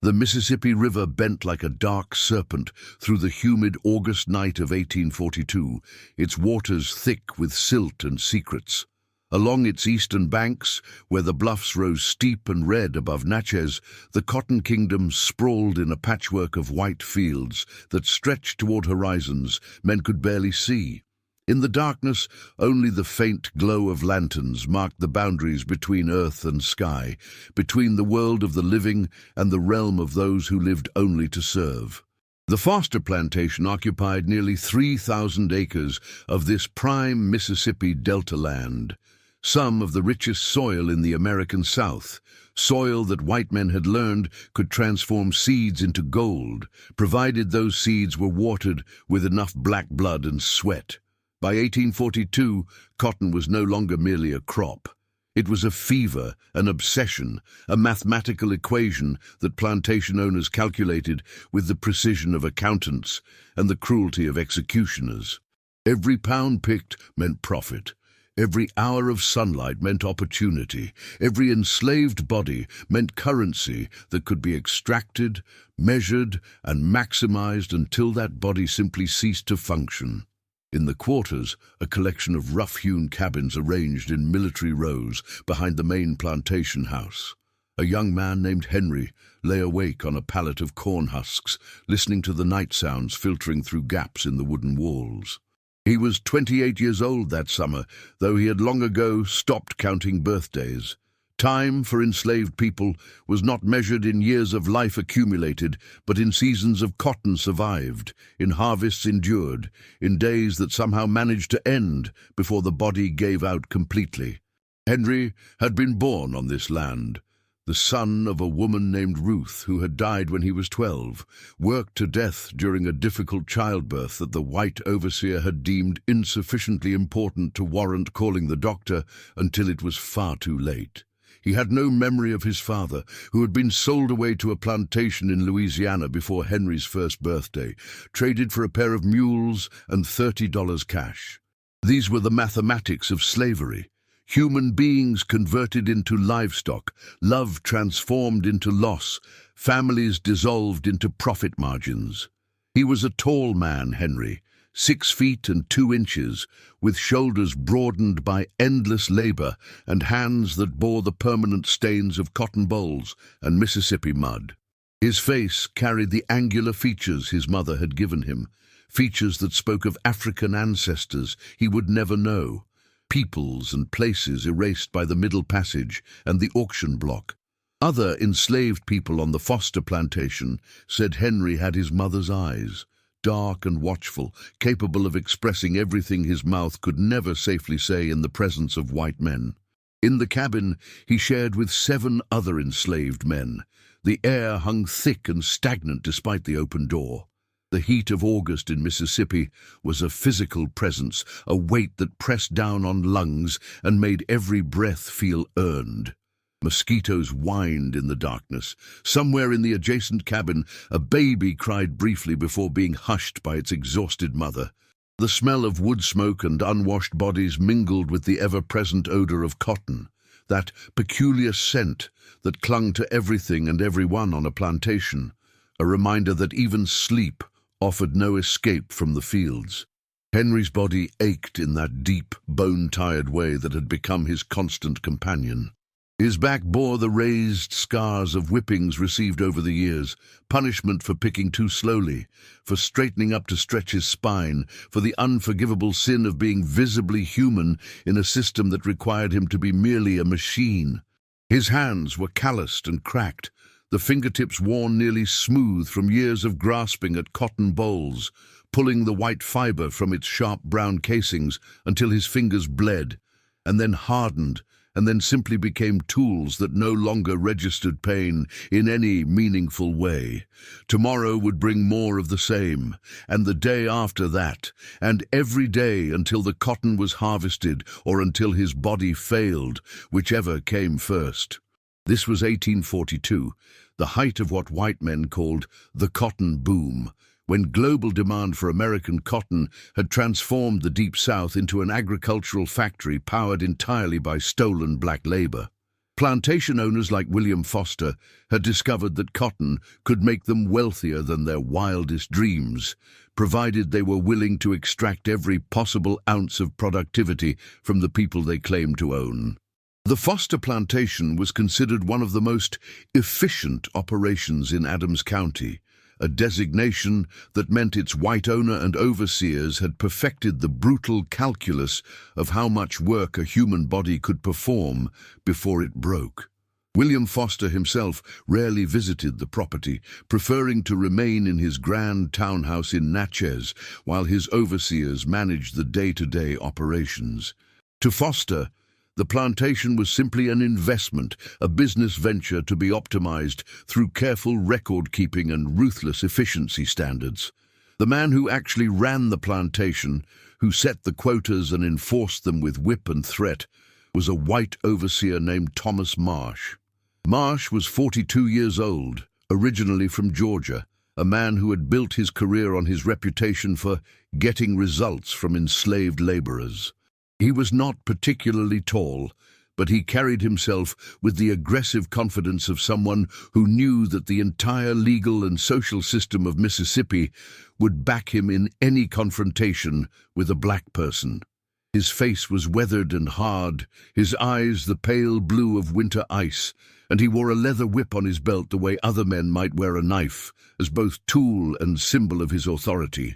The Mississippi River bent like a dark serpent through the humid August night of 1842, its waters thick with silt and secrets. Along its eastern banks, where the bluffs rose steep and red above Natchez, the Cotton Kingdom sprawled in a patchwork of white fields that stretched toward horizons men could barely see. In the darkness, only the faint glow of lanterns marked the boundaries between earth and sky, between the world of the living and the realm of those who lived only to serve. The Foster plantation occupied nearly 3,000 acres of this prime Mississippi Delta land, some of the richest soil in the American South, soil that white men had learned could transform seeds into gold, provided those seeds were watered with enough black blood and sweat. By 1842, cotton was no longer merely a crop. It was a fever, an obsession, a mathematical equation that plantation owners calculated with the precision of accountants and the cruelty of executioners. Every pound picked meant profit. Every hour of sunlight meant opportunity. Every enslaved body meant currency that could be extracted, measured, and maximized until that body simply ceased to function. In the quarters, a collection of rough-hewn cabins arranged in military rows behind the main plantation house. A young man named Henry lay awake on a pallet of corn husks, listening to the night sounds filtering through gaps in the wooden walls. He was 28 years old that summer, though he had long ago stopped counting birthdays. Time for enslaved people was not measured in years of life accumulated, but in seasons of cotton survived, in harvests endured, in days that somehow managed to end before the body gave out completely. Henry had been born on this land, the son of a woman named Ruth who had died when he was 12, worked to death during a difficult childbirth that the white overseer had deemed insufficiently important to warrant calling the doctor until it was far too late. He had no memory of his father, who had been sold away to a plantation in Louisiana before Henry's first birthday, traded for a pair of mules and $30 cash. These were the mathematics of slavery. Human beings converted into livestock, love transformed into loss, families dissolved into profit margins. He was a tall man, Henry, 6 feet and 2 inches, with shoulders broadened by endless labor and hands that bore the permanent stains of cotton bolls and Mississippi mud. His face carried the angular features his mother had given him, features that spoke of African ancestors he would never know, peoples and places erased by the Middle Passage and the auction block. Other enslaved people on the Foster plantation said Henry had his mother's eyes, dark and watchful, capable of expressing everything his mouth could never safely say in the presence of white men. In the cabin, he shared with 7 other enslaved men. The air hung thick and stagnant despite the open door. The heat of August in Mississippi was a physical presence, a weight that pressed down on lungs and made every breath feel earned. Mosquitoes whined in the darkness. Somewhere in the adjacent cabin, a baby cried briefly before being hushed by its exhausted mother. The smell of wood smoke and unwashed bodies mingled with the ever-present odor of cotton, that peculiar scent that clung to everything and everyone on a plantation, a reminder that even sleep offered no escape from the fields. Henry's body ached in that deep, bone-tired way that had become his constant companion. His back bore the raised scars of whippings received over the years, punishment for picking too slowly, for straightening up to stretch his spine, for the unforgivable sin of being visibly human in a system that required him to be merely a machine. His hands were calloused and cracked, the fingertips worn nearly smooth from years of grasping at cotton bolls, pulling the white fiber from its sharp brown casings until his fingers bled, and then hardened, and then simply became tools that no longer registered pain in any meaningful way. Tomorrow would bring more of the same, and the day after that, and every day until the cotton was harvested or until his body failed, whichever came first. This was 1842, the height of what white men called the cotton boom, when global demand for American cotton had transformed the Deep South into an agricultural factory powered entirely by stolen black labor. Plantation owners like William Foster had discovered that cotton could make them wealthier than their wildest dreams, provided they were willing to extract every possible ounce of productivity from the people they claimed to own. The Foster plantation was considered one of the most efficient operations in Adams County, a designation that meant its white owner and overseers had perfected the brutal calculus of how much work a human body could perform before it broke. William Foster himself rarely visited the property, preferring to remain in his grand townhouse in Natchez while his overseers managed the day-to-day operations. To Foster, the plantation was simply an investment, a business venture to be optimized through careful record-keeping and ruthless efficiency standards. The man who actually ran the plantation, who set the quotas and enforced them with whip and threat, was a white overseer named Thomas Marsh. Marsh was 42 years old, originally from Georgia, a man who had built his career on his reputation for getting results from enslaved laborers. He was not particularly tall, but he carried himself with the aggressive confidence of someone who knew that the entire legal and social system of Mississippi would back him in any confrontation with a black person. His face was weathered and hard, his eyes the pale blue of winter ice, and he wore a leather whip on his belt the way other men might wear a knife, as both tool and symbol of his authority.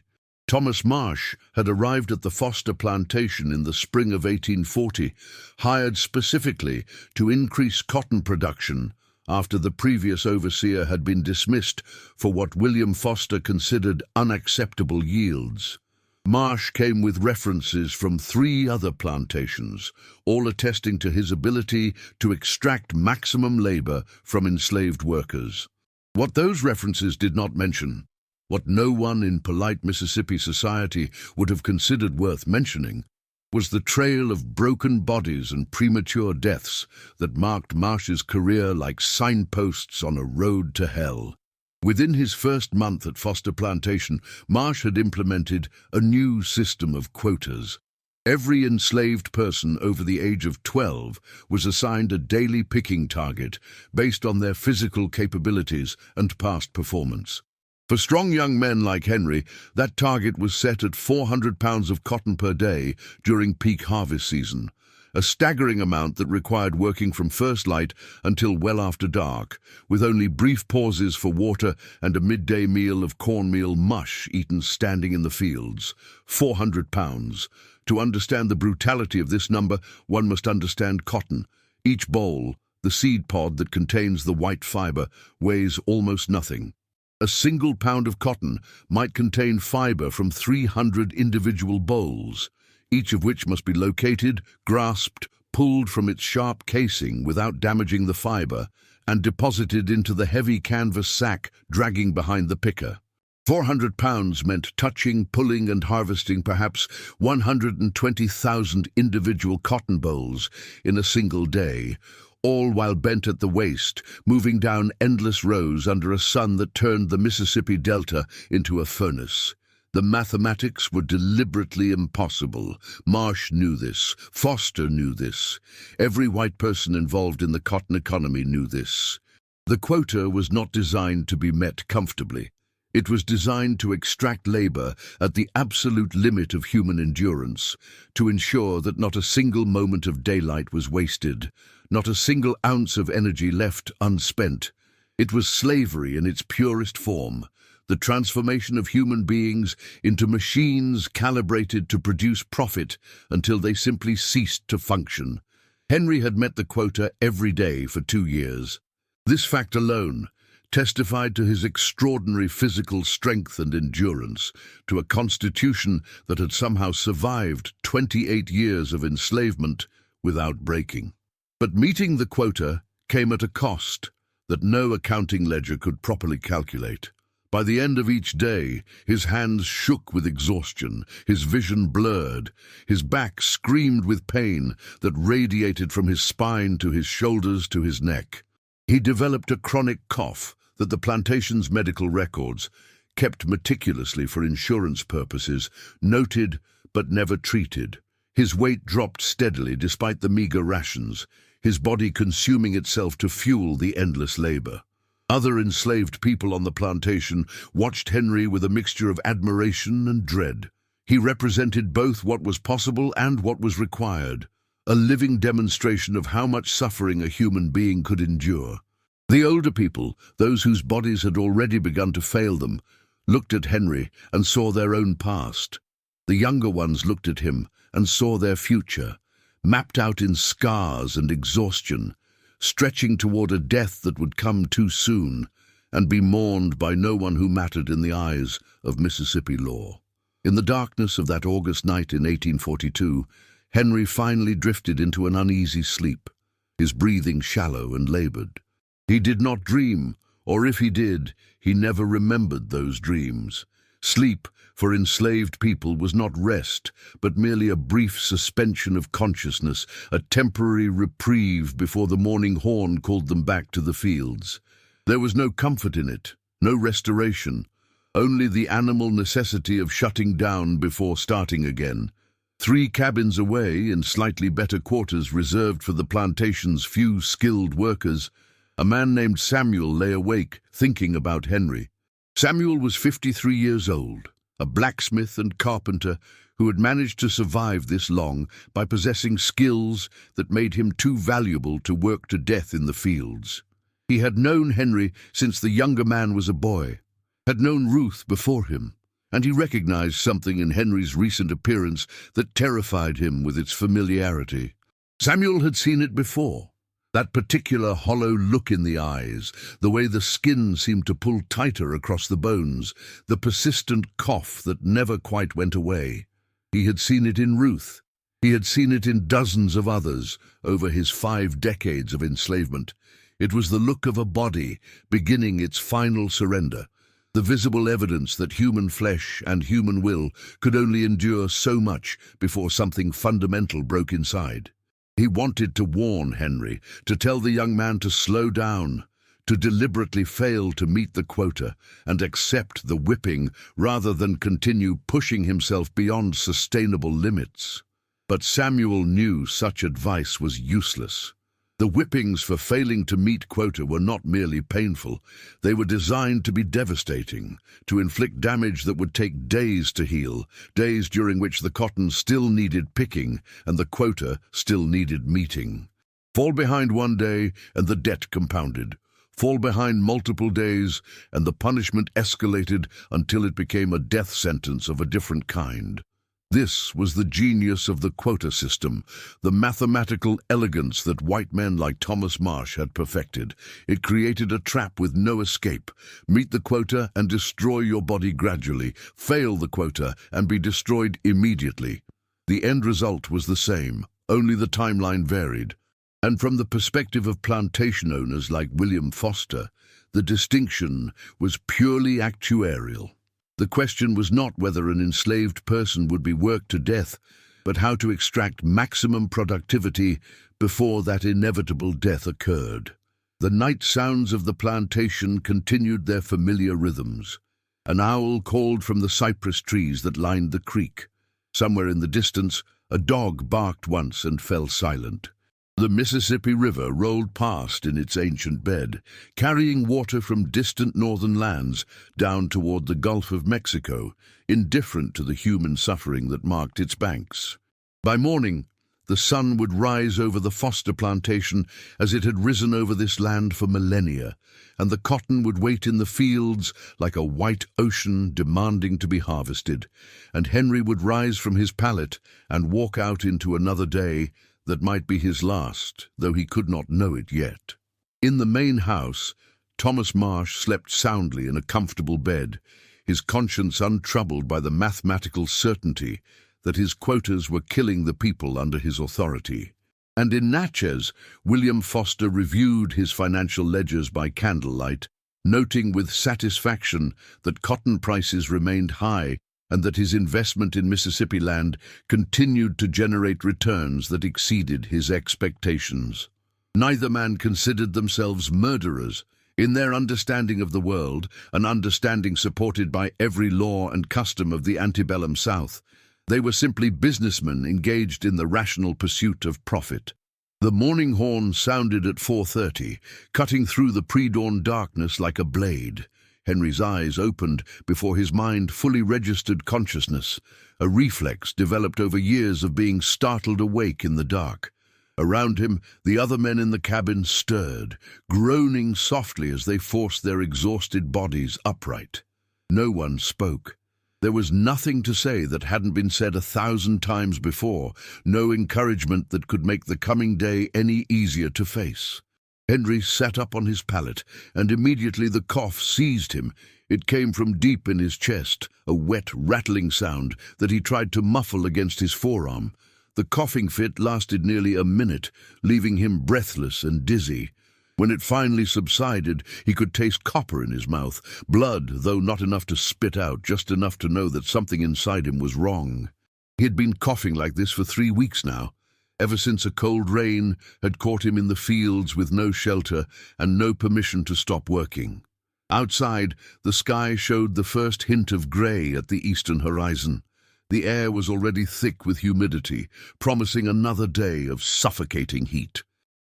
Thomas Marsh had arrived at the Foster plantation in the spring of 1840, hired specifically to increase cotton production after the previous overseer had been dismissed for what William Foster considered unacceptable yields. Marsh came with references from 3 other plantations, all attesting to his ability to extract maximum labor from enslaved workers. What those references did not mention, what no one in polite Mississippi society would have considered worth mentioning, was the trail of broken bodies and premature deaths that marked Marsh's career like signposts on a road to hell. Within his first month at Foster Plantation, Marsh had implemented a new system of quotas. Every enslaved person over the age of 12 was assigned a daily picking target based on their physical capabilities and past performance. For strong young men like Henry, that target was set at 400 pounds of cotton per day during peak harvest season, a staggering amount that required working from first light until well after dark, with only brief pauses for water and a midday meal of cornmeal mush eaten standing in the fields. 400 pounds. To understand the brutality of this number, one must understand cotton. Each boll, the seed pod that contains the white fiber, weighs almost nothing. A single pound of cotton might contain fiber from 300 individual bolls, each of which must be located, grasped, pulled from its sharp casing without damaging the fiber, and deposited into the heavy canvas sack dragging behind the picker. 400 pounds meant touching, pulling, and harvesting perhaps 120,000 individual cotton bolls in a single day, all while bent at the waist, moving down endless rows under a sun that turned the Mississippi Delta into a furnace. The mathematics were deliberately impossible. Marsh knew this. Foster knew this. Every white person involved in the cotton economy knew this. The quota was not designed to be met comfortably. It was designed to extract labor at the absolute limit of human endurance, to ensure that not a single moment of daylight was wasted, not a single ounce of energy left unspent. It was slavery in its purest form, the transformation of human beings into machines calibrated to produce profit until they simply ceased to function. Henry had met the quota every day for 2 years. This fact alone testified to his extraordinary physical strength and endurance, to a constitution that had somehow survived 28 years of enslavement without breaking. But meeting the quota came at a cost that no accounting ledger could properly calculate. By the end of each day, his hands shook with exhaustion, his vision blurred, his back screamed with pain that radiated from his spine to his shoulders to his neck. He developed a chronic cough that the plantation's medical records, kept meticulously for insurance purposes, noted but never treated. His weight dropped steadily despite the meager rations. his body consuming itself to fuel the endless labor. Other enslaved people on the plantation watched Henry with a mixture of admiration and dread. He represented both what was possible and what was required, a living demonstration of how much suffering a human being could endure. The older people, those whose bodies had already begun to fail them, looked at Henry and saw their own past. The younger ones looked at him and saw their future, mapped out in scars and exhaustion, stretching toward a death that would come too soon and be mourned by no one who mattered in the eyes of Mississippi law. In the darkness of that August night in 1842, Henry finally drifted into an uneasy sleep, his breathing shallow and labored. He did not dream, or if he did, he never remembered those dreams. Sleep, for enslaved people, was not rest, but merely a brief suspension of consciousness, a temporary reprieve before the morning horn called them back to the fields. There was no comfort in it, no restoration, only the animal necessity of shutting down before starting again. 3 cabins away, in slightly better quarters reserved for the plantation's few skilled workers, a man named Samuel lay awake, thinking about Henry. Samuel was 53 years old, a blacksmith and carpenter who had managed to survive this long by possessing skills that made him too valuable to work to death in the fields. He had known Henry since the younger man was a boy, had known Ruth before him, and he recognized something in Henry's recent appearance that terrified him with its familiarity. Samuel had seen it before. That particular hollow look in the eyes, the way the skin seemed to pull tighter across the bones, the persistent cough that never quite went away. He had seen it in Ruth. He had seen it in dozens of others over his 5 decades of enslavement. It was the look of a body beginning its final surrender, the visible evidence that human flesh and human will could only endure so much before something fundamental broke inside. He wanted to warn Henry, to tell the young man to slow down, to deliberately fail to meet the quota and accept the whipping rather than continue pushing himself beyond sustainable limits. But Samuel knew such advice was useless. The whippings for failing to meet quota were not merely painful, they were designed to be devastating, to inflict damage that would take days to heal, days during which the cotton still needed picking and the quota still needed meeting. Fall behind one day and the debt compounded. Fall behind multiple days and the punishment escalated until it became a death sentence of a different kind. This was the genius of the quota system, the mathematical elegance that white men like Thomas Marsh had perfected. It created a trap with no escape. Meet the quota and destroy your body gradually. Fail the quota and be destroyed immediately. The end result was the same, only the timeline varied. And from the perspective of plantation owners like William Foster, the distinction was purely actuarial. The question was not whether an enslaved person would be worked to death, but how to extract maximum productivity before that inevitable death occurred. The night sounds of the plantation continued their familiar rhythms. An owl called from the cypress trees that lined the creek. Somewhere in the distance, a dog barked once and fell silent. The Mississippi River rolled past in its ancient bed, carrying water from distant northern lands down toward the Gulf of Mexico, indifferent to the human suffering that marked its banks. By morning, the sun would rise over the Foster plantation as it had risen over this land for millennia, and the cotton would wait in the fields like a white ocean demanding to be harvested, and Henry would rise from his pallet and walk out into another day that might be his last, though he could not know it yet. In the main house, Thomas Marsh slept soundly in a comfortable bed, his conscience untroubled by the mathematical certainty that his quotas were killing the people under his authority. And in Natchez, William Foster reviewed his financial ledgers by candlelight, noting with satisfaction that cotton prices remained high and that his investment in Mississippi land continued to generate returns that exceeded his expectations. Neither man considered themselves murderers. In their understanding of the world, an understanding supported by every law and custom of the antebellum South, they were simply businessmen engaged in the rational pursuit of profit. The morning horn sounded at 4:30, cutting through the pre-dawn darkness like a blade. Henry's eyes opened before his mind fully registered consciousness, a reflex developed over years of being startled awake in the dark. Around him, the other men in the cabin stirred, groaning softly as they forced their exhausted bodies upright. No one spoke. There was nothing to say that hadn't been said 1,000 times before, no encouragement that could make the coming day any easier to face. Henry sat up on his pallet, and immediately the cough seized him. It came from deep in his chest, a wet, rattling sound that he tried to muffle against his forearm. The coughing fit lasted nearly a minute, leaving him breathless and dizzy. When it finally subsided, he could taste copper in his mouth, blood, though not enough to spit out, just enough to know that something inside him was wrong. He had been coughing like this for 3 weeks now, ever since a cold rain had caught him in the fields with no shelter and no permission to stop working. Outside, the sky showed the first hint of grey at the eastern horizon. The air was already thick with humidity, promising another day of suffocating heat.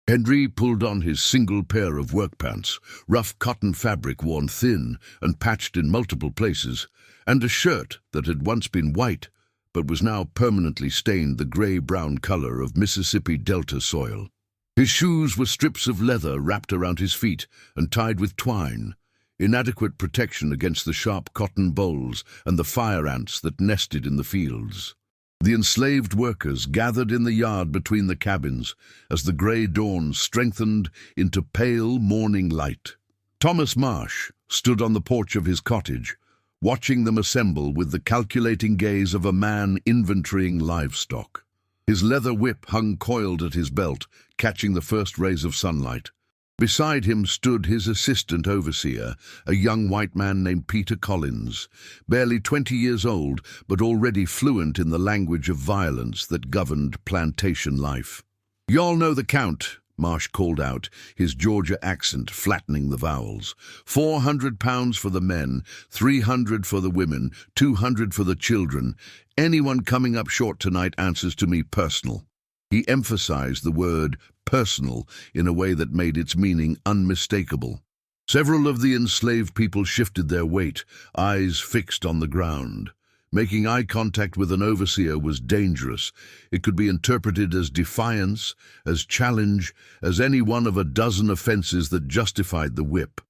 Henry pulled on his single pair of work pants, rough cotton fabric worn thin and patched in multiple places, and a shirt that had once been white but was now permanently stained the grey-brown color of Mississippi Delta soil. His shoes were strips of leather wrapped around his feet and tied with twine, inadequate protection against the sharp cotton bolls and the fire ants that nested in the fields. The enslaved workers gathered in the yard between the cabins as the grey dawn strengthened into pale morning light. Thomas Marsh stood on the porch of his cottage, watching them assemble with the calculating gaze of a man inventorying livestock. His leather whip hung coiled at his belt, catching the first rays of sunlight. Beside him stood his assistant overseer, a young white man named Peter Collins, barely 20 years old, but already fluent in the language of violence that governed plantation life. "Y'all know the count," Marsh called out, his Georgia accent flattening the vowels. "£400 for the men, 300 for the women, 200 for the children. Anyone coming up short tonight answers to me personal." He emphasized the word personal in a way that made its meaning unmistakable. Several of the enslaved people shifted their weight, eyes fixed on the ground. Making eye contact with an overseer was dangerous. It could be interpreted as defiance, as challenge, as any one of a dozen offenses that justified the whip.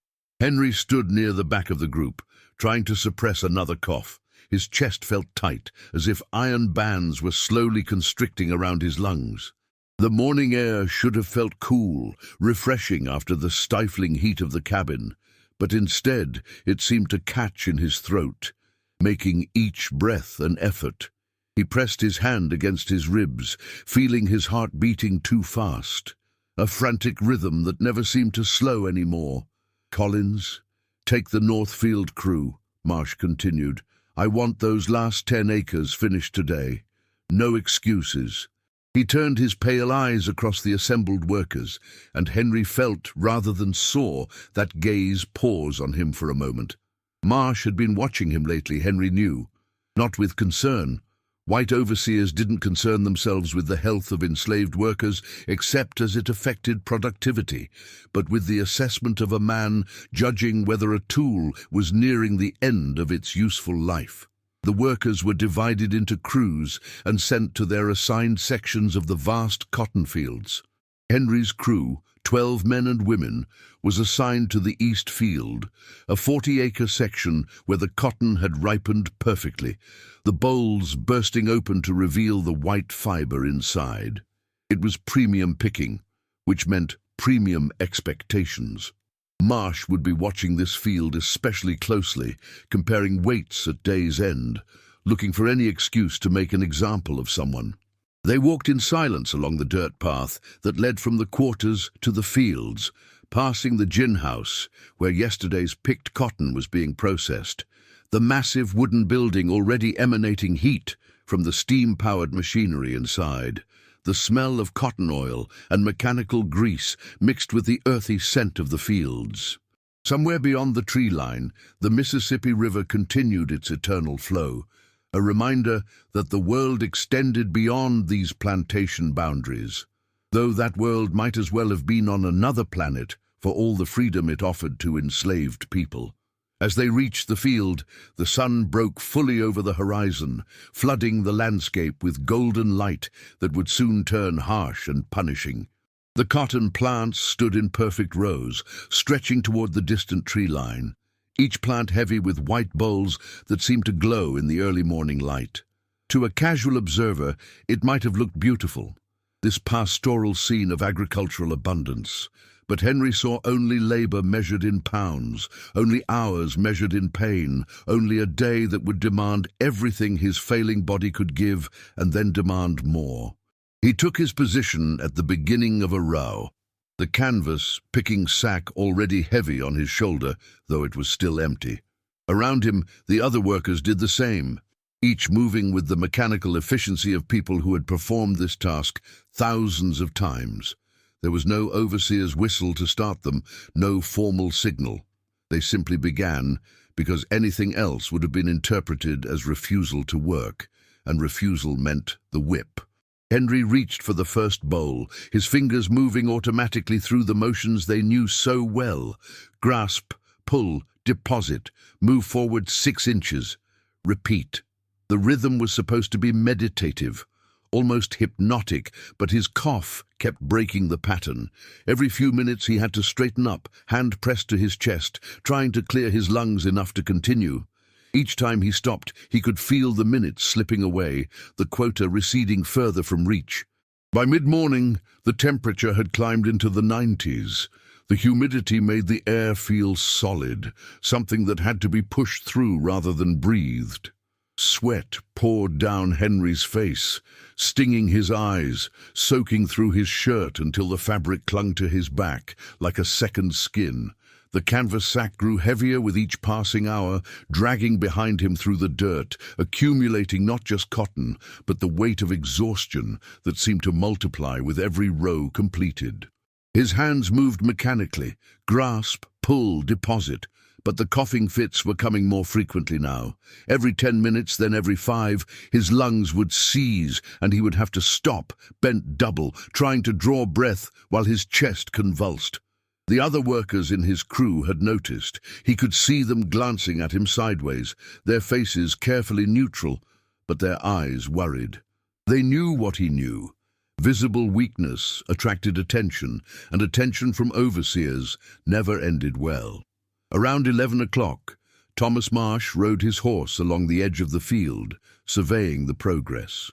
Henry stood near the back of the group, trying to suppress another cough. His chest felt tight, as if iron bands were slowly constricting around his lungs. The morning air should have felt cool, refreshing after the stifling heat of the cabin, but instead it seemed to catch in his throat, making each breath an effort. He pressed his hand against his ribs, feeling his heart beating too fast, a frantic rhythm that never seemed to slow anymore. "Collins, take the Northfield crew," Marsh continued. "I want those last 10 acres finished today. No excuses." He turned his pale eyes across the assembled workers, and Henry felt, rather than saw, that gaze pause on him for a moment. Marsh had been watching him lately, Henry knew. Not with concern. White overseers didn't concern themselves with the health of enslaved workers except as it affected productivity, but with the assessment of a man judging whether a tool was nearing the end of its useful life. The workers were divided into crews and sent to their assigned sections of the vast cotton fields. Henry's crew, 12 men and women, was assigned to the East Field, a 40-acre section where the cotton had ripened perfectly, the bolls bursting open to reveal the white fiber inside. It was premium picking, which meant premium expectations. Marsh would be watching this field especially closely, comparing weights at day's end, looking for any excuse to make an example of someone. They walked in silence along the dirt path that led from the quarters to the fields, passing the gin house, where yesterday's picked cotton was being processed, the massive wooden building already emanating heat from the steam-powered machinery inside, the smell of cotton oil and mechanical grease mixed with the earthy scent of the fields. Somewhere beyond the tree line, the Mississippi River continued its eternal flow, a reminder that the world extended beyond these plantation boundaries. though that world might as well have been on another planet for all the freedom it offered to enslaved people. As they reached the field, the sun broke fully over the horizon, flooding the landscape with golden light that would soon turn harsh and punishing. The cotton plants stood in perfect rows, stretching toward the distant tree line, each plant heavy with white bolls that seemed to glow in the early morning light. To a casual observer, it might have looked beautiful, this pastoral scene of agricultural abundance. But Henry saw only labor measured in pounds, only hours measured in pain, only a day that would demand everything his failing body could give and then demand more. He took his position at the beginning of a row, the canvas picking sack already heavy on his shoulder, though it was still empty. Around him, the other workers did the same, each moving with the mechanical efficiency of people who had performed this task thousands of times. There was no overseer's whistle to start them, no formal signal. They simply began because anything else would have been interpreted as refusal to work, and refusal meant the whip. Henry reached for the first bowl, his fingers moving automatically through the motions they knew so well. Grasp, pull, deposit, move forward 6 inches, repeat. The rhythm was supposed to be meditative, almost hypnotic, but his cough kept breaking the pattern. Every few minutes he had to straighten up, hand pressed to his chest, trying to clear his lungs enough to continue. Each time he stopped, he could feel the minutes slipping away, the quota receding further from reach. By mid-morning, the temperature had climbed into the 90s. The humidity made the air feel solid, something that had to be pushed through rather than breathed. Sweat poured down Henry's face, stinging his eyes, soaking through his shirt until the fabric clung to his back like a second skin. The canvas sack grew heavier with each passing hour, dragging behind him through the dirt, accumulating not just cotton, but the weight of exhaustion that seemed to multiply with every row completed. His hands moved mechanically, grasp, pull, deposit, but the coughing fits were coming more frequently now. Every 10 minutes, then every 5, his lungs would seize and he would have to stop, bent double, trying to draw breath while his chest convulsed. The other workers in his crew had noticed. He could see them glancing at him sideways, their faces carefully neutral, but their eyes worried. They knew what he knew. Visible weakness attracted attention, and attention from overseers never ended well. Around 11 o'clock, Thomas Marsh rode his horse along the edge of the field, surveying the progress.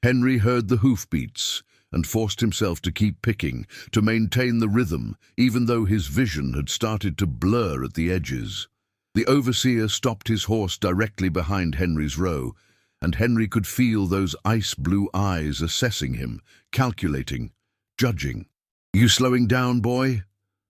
Henry heard the hoofbeats and forced himself to keep picking, to maintain the rhythm, even though his vision had started to blur at the edges. The overseer stopped his horse directly behind Henry's row, and Henry could feel those ice-blue eyes assessing him, calculating, judging. "You slowing down, boy?"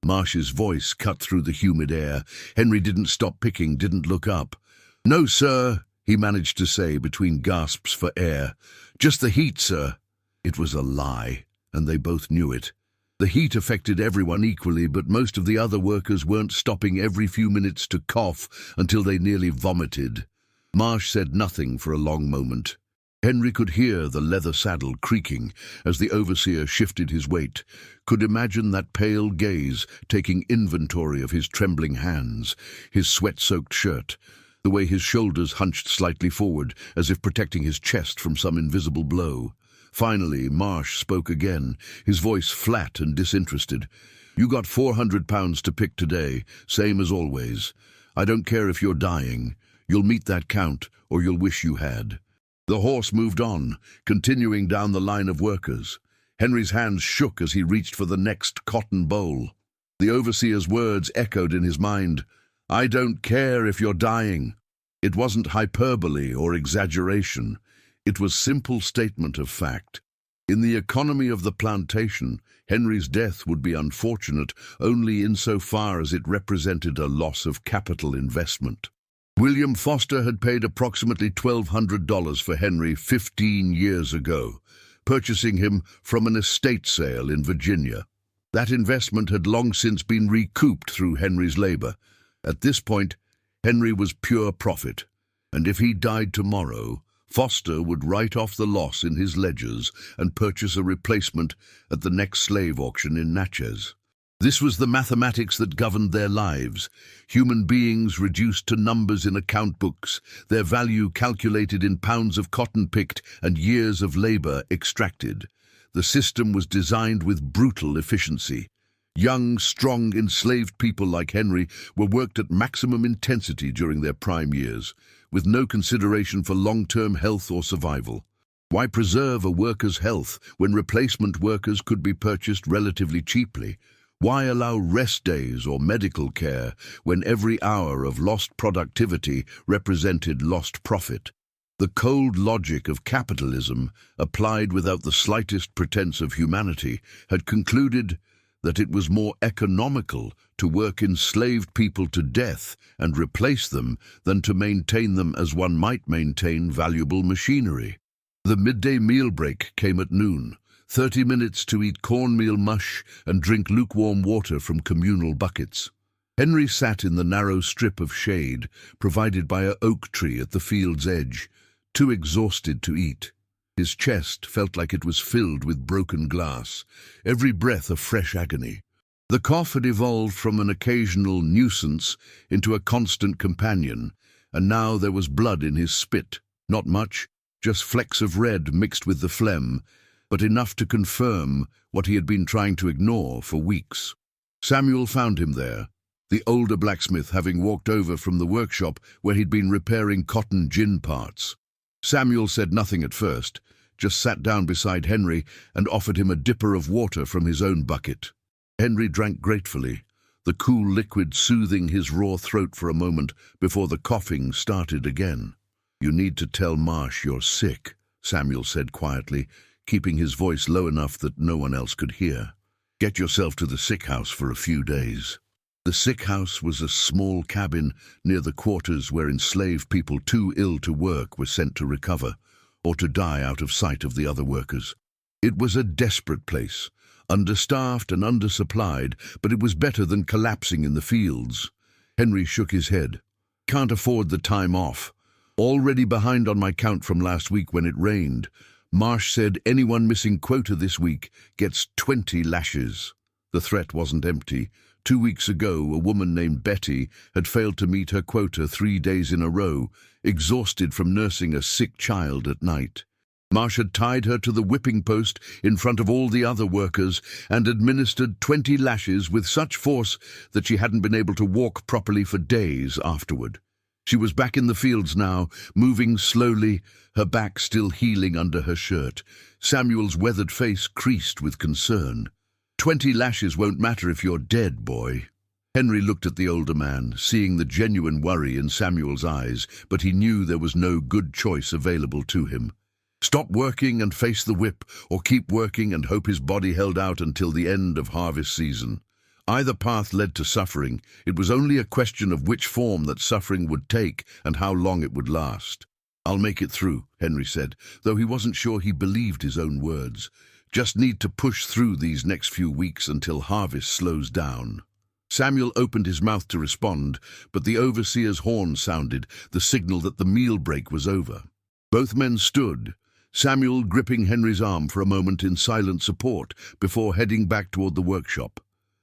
Marsh's voice cut through the humid air. Henry didn't stop picking, didn't look up. "No, sir," he managed to say between gasps for air. "Just the heat, sir." It was a lie, and they both knew it. The heat affected everyone equally, but most of the other workers weren't stopping every few minutes to cough until they nearly vomited. Marsh said nothing for a long moment. Henry could hear the leather saddle creaking as the overseer shifted his weight, could imagine that pale gaze taking inventory of his trembling hands, his sweat-soaked shirt, the way his shoulders hunched slightly forward as if protecting his chest from some invisible blow. Finally, Marsh spoke again, his voice flat and disinterested. "You got 400 pounds to pick today, same as always. I don't care if you're dying. You'll meet that count, or you'll wish you had." The horse moved on, continuing down the line of workers. Henry's hands shook as he reached for the next cotton bowl. The overseer's words echoed in his mind. "I don't care if you're dying." It wasn't hyperbole or exaggeration. It was simple statement of fact. In the economy of the plantation, Henry's death would be unfortunate only insofar as it represented a loss of capital investment. William Foster had paid approximately $1,200 for Henry 15 years ago, purchasing him from an estate sale in Virginia. That investment had long since been recouped through Henry's labor. At this point, Henry was pure profit, and if he died tomorrow, Foster would write off the loss in his ledgers and purchase a replacement at the next slave auction in Natchez. This was the mathematics that governed their lives, human beings reduced to numbers in account books, their value calculated in pounds of cotton picked and years of labor extracted. The system was designed with brutal efficiency. Young, strong, enslaved people like Henry were worked at maximum intensity during their prime years, with no consideration for long-term health or survival. Why preserve a worker's health when replacement workers could be purchased relatively cheaply? Why allow rest days or medical care when every hour of lost productivity represented lost profit? The cold logic of capitalism, applied without the slightest pretense of humanity, had concluded that it was more economical to work enslaved people to death and replace them than to maintain them as one might maintain valuable machinery. The midday meal break came at noon, 30 minutes to eat cornmeal mush and drink lukewarm water from communal buckets. Henry sat in the narrow strip of shade provided by an oak tree at the field's edge, too exhausted to eat. His chest felt like it was filled with broken glass, every breath a fresh agony. The cough had evolved from an occasional nuisance into a constant companion, and now there was blood in his spit. Not much, just flecks of red mixed with the phlegm, but enough to confirm what he had been trying to ignore for weeks. Samuel found him there, the older blacksmith having walked over from the workshop where he'd been repairing cotton gin parts. Samuel said nothing at first, just sat down beside Henry and offered him a dipper of water from his own bucket. Henry drank gratefully, the cool liquid soothing his raw throat for a moment before the coughing started again. "You need to tell Marsh you're sick," Samuel said quietly, keeping his voice low enough that no one else could hear. "Get yourself to the sick house for a few days." The sick house was a small cabin near the quarters where enslaved people too ill to work were sent to recover, or to die out of sight of the other workers. It was a desperate place, understaffed and undersupplied, but it was better than collapsing in the fields. Henry shook his head. "Can't afford the time off. Already behind on my count from last week when it rained. Marsh said anyone missing quota this week gets 20 lashes. The threat wasn't empty. 2 weeks ago, a woman named Betty had failed to meet her quota 3 days in a row, exhausted from nursing a sick child at night. Marsh had tied her to the whipping post in front of all the other workers and administered 20 lashes with such force that she hadn't been able to walk properly for days afterward. She was back in the fields now, moving slowly, her back still healing under her shirt. Samuel's weathered face creased with concern. 20 lashes won't matter if you're dead, boy." Henry looked at the older man, seeing the genuine worry in Samuel's eyes, but he knew there was no good choice available to him. Stop working and face the whip, or keep working and hope his body held out until the end of harvest season. Either path led to suffering. It was only a question of which form that suffering would take and how long it would last. "I'll make it through," Henry said, though he wasn't sure he believed his own words. "Just need to push through these next few weeks until harvest slows down." Samuel opened his mouth to respond, but the overseer's horn sounded, the signal that the meal break was over. Both men stood, Samuel gripping Henry's arm for a moment in silent support before heading back toward the workshop.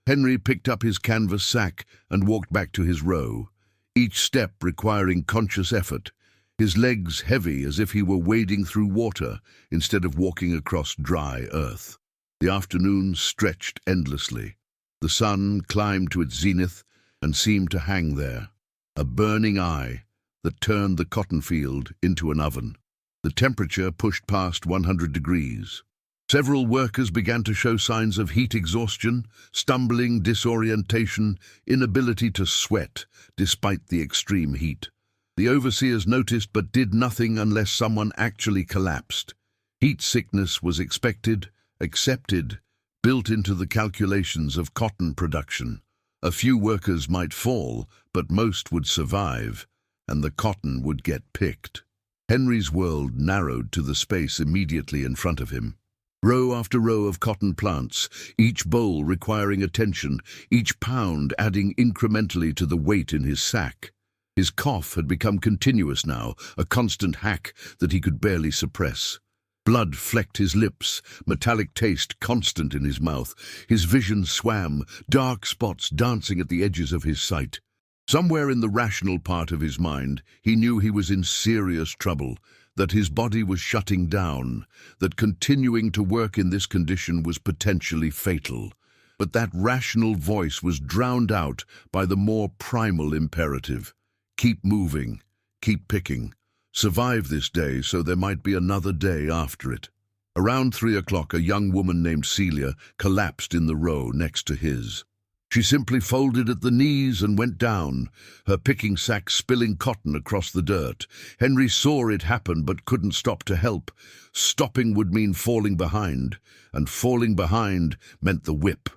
Henry picked up his canvas sack and walked back to his row, each step requiring conscious effort, his legs heavy as if he were wading through water instead of walking across dry earth. The afternoon stretched endlessly. The sun climbed to its zenith and seemed to hang there, a burning eye that turned the cotton field into an oven. The temperature pushed past 100 degrees. Several workers began to show signs of heat exhaustion, stumbling, disorientation, inability to sweat despite the extreme heat. The overseers noticed but did nothing unless someone actually collapsed. Heat sickness was expected, accepted, built into the calculations of cotton production. A few workers might fall, but most would survive, and the cotton would get picked. Henry's world narrowed to the space immediately in front of him. Row after row of cotton plants, each bowl requiring attention, each pound adding incrementally to the weight in his sack. His cough had become continuous now, a constant hack that he could barely suppress. Blood flecked his lips, metallic taste constant in his mouth. His vision swam, dark spots dancing at the edges of his sight. Somewhere in the rational part of his mind, he knew he was in serious trouble, that his body was shutting down, that continuing to work in this condition was potentially fatal. But that rational voice was drowned out by the more primal imperative. Keep moving, keep picking. Survive this day so there might be another day after it. Around 3 o'clock, a young woman named Celia collapsed in the row next to his. She simply folded at the knees and went down, her picking sack spilling cotton across the dirt. Henry saw it happen but couldn't stop to help. Stopping would mean falling behind, and falling behind meant the whip.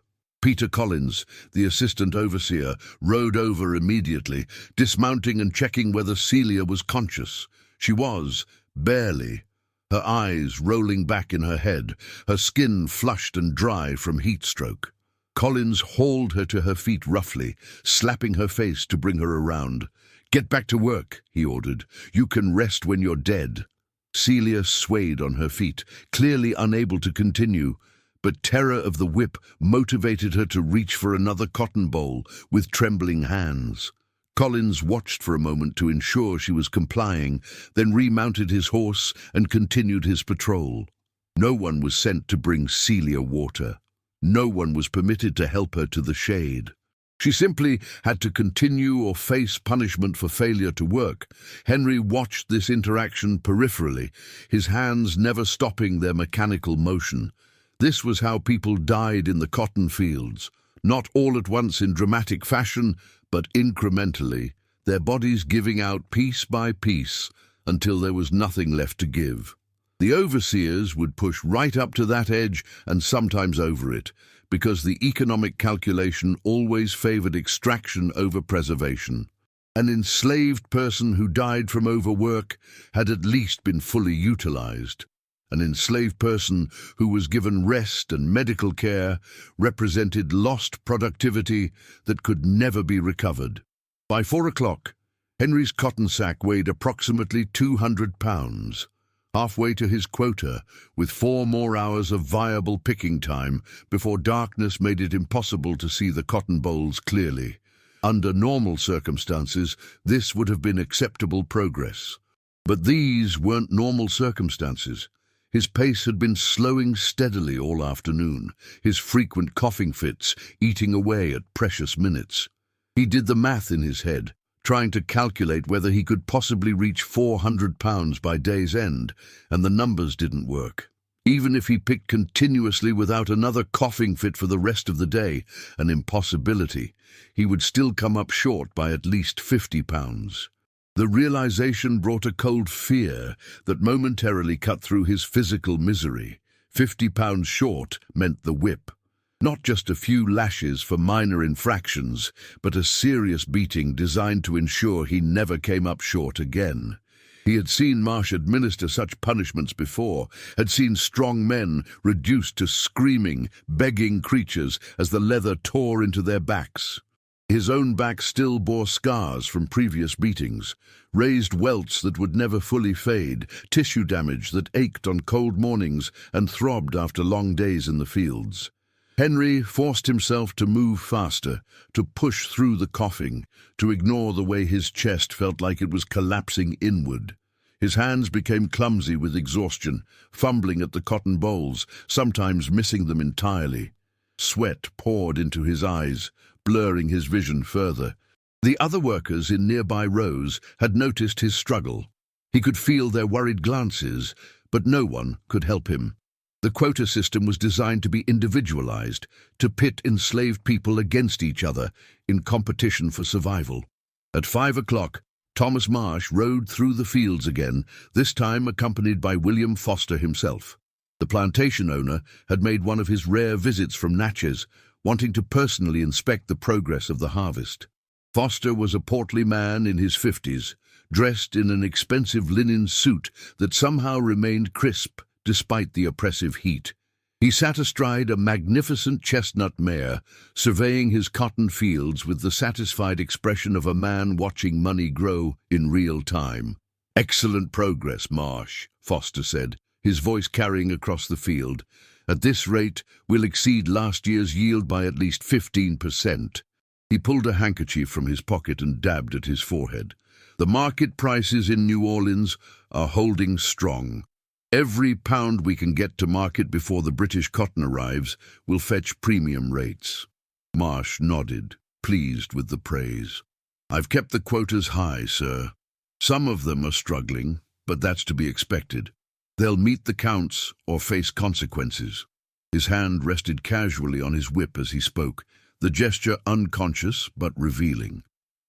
Peter Collins, the assistant overseer, rode over immediately, dismounting and checking whether Celia was conscious. She was, barely, her eyes rolling back in her head, her skin flushed and dry from heat stroke. Collins hauled her to her feet roughly, slapping her face to bring her around. "Get back to work," he ordered. "You can rest when you're dead." Celia swayed on her feet, clearly unable to continue, but terror of the whip motivated her to reach for another cotton bowl with trembling hands. Collins watched for a moment to ensure she was complying, then remounted his horse and continued his patrol. No one was sent to bring Celia water. No one was permitted to help her to the shade. She simply had to continue or face punishment for failure to work. Henry watched this interaction peripherally, his hands never stopping their mechanical motion. This was how people died in the cotton fields, not all at once in dramatic fashion, but incrementally, their bodies giving out piece by piece until there was nothing left to give. The overseers would push right up to that edge and sometimes over it, because the economic calculation always favored extraction over preservation. An enslaved person who died from overwork had at least been fully utilized. An enslaved person who was given rest and medical care represented lost productivity that could never be recovered. By 4 o'clock, Henry's cotton sack weighed approximately 200 pounds. Halfway to his quota, with 4 more hours of viable picking time before darkness made it impossible to see the cotton bolls clearly. Under normal circumstances, this would have been acceptable progress. But these weren't normal circumstances. His pace had been slowing steadily all afternoon, his frequent coughing fits eating away at precious minutes. He did the math in his head, trying to calculate whether he could possibly reach 400 pounds by day's end, and the numbers didn't work. Even if he picked continuously without another coughing fit for the rest of the day, an impossibility, he would still come up short by at least 50 pounds. The realization brought a cold fear that momentarily cut through his physical misery. 50 pounds short meant the whip. Not just a few lashes for minor infractions, but a serious beating designed to ensure he never came up short again. He had seen Marsh administer such punishments before, had seen strong men reduced to screaming, begging creatures as the leather tore into their backs. His own back still bore scars from previous beatings, raised welts that would never fully fade, tissue damage that ached on cold mornings and throbbed after long days in the fields. Henry forced himself to move faster, to push through the coughing, to ignore the way his chest felt like it was collapsing inward. His hands became clumsy with exhaustion, fumbling at the cotton bowls, sometimes missing them entirely. Sweat poured into his eyes, blurring his vision further. The other workers in nearby rows had noticed his struggle. He could feel their worried glances, but no one could help him. The quota system was designed to be individualized, to pit enslaved people against each other in competition for survival. At 5 o'clock, Thomas Marsh rode through the fields again, this time accompanied by William Foster himself. The plantation owner had made one of his rare visits from Natchez, wanting to personally inspect the progress of the harvest. Foster was a portly man in his 50s, dressed in an expensive linen suit that somehow remained crisp despite the oppressive heat. He sat astride a magnificent chestnut mare, surveying his cotton fields with the satisfied expression of a man watching money grow in real time. "Excellent progress, Marsh," Foster said, his voice carrying across the field. "At this rate, we'll exceed last year's yield by at least 15%. He pulled a handkerchief from his pocket and dabbed at his forehead. "The market prices in New Orleans are holding strong. Every pound we can get to market before the British cotton arrives will fetch premium rates." Marsh nodded, pleased with the praise. "I've kept the quotas high, sir. Some of them are struggling, but that's to be expected. They'll meet the counts or face consequences." His hand rested casually on his whip as he spoke, the gesture unconscious but revealing.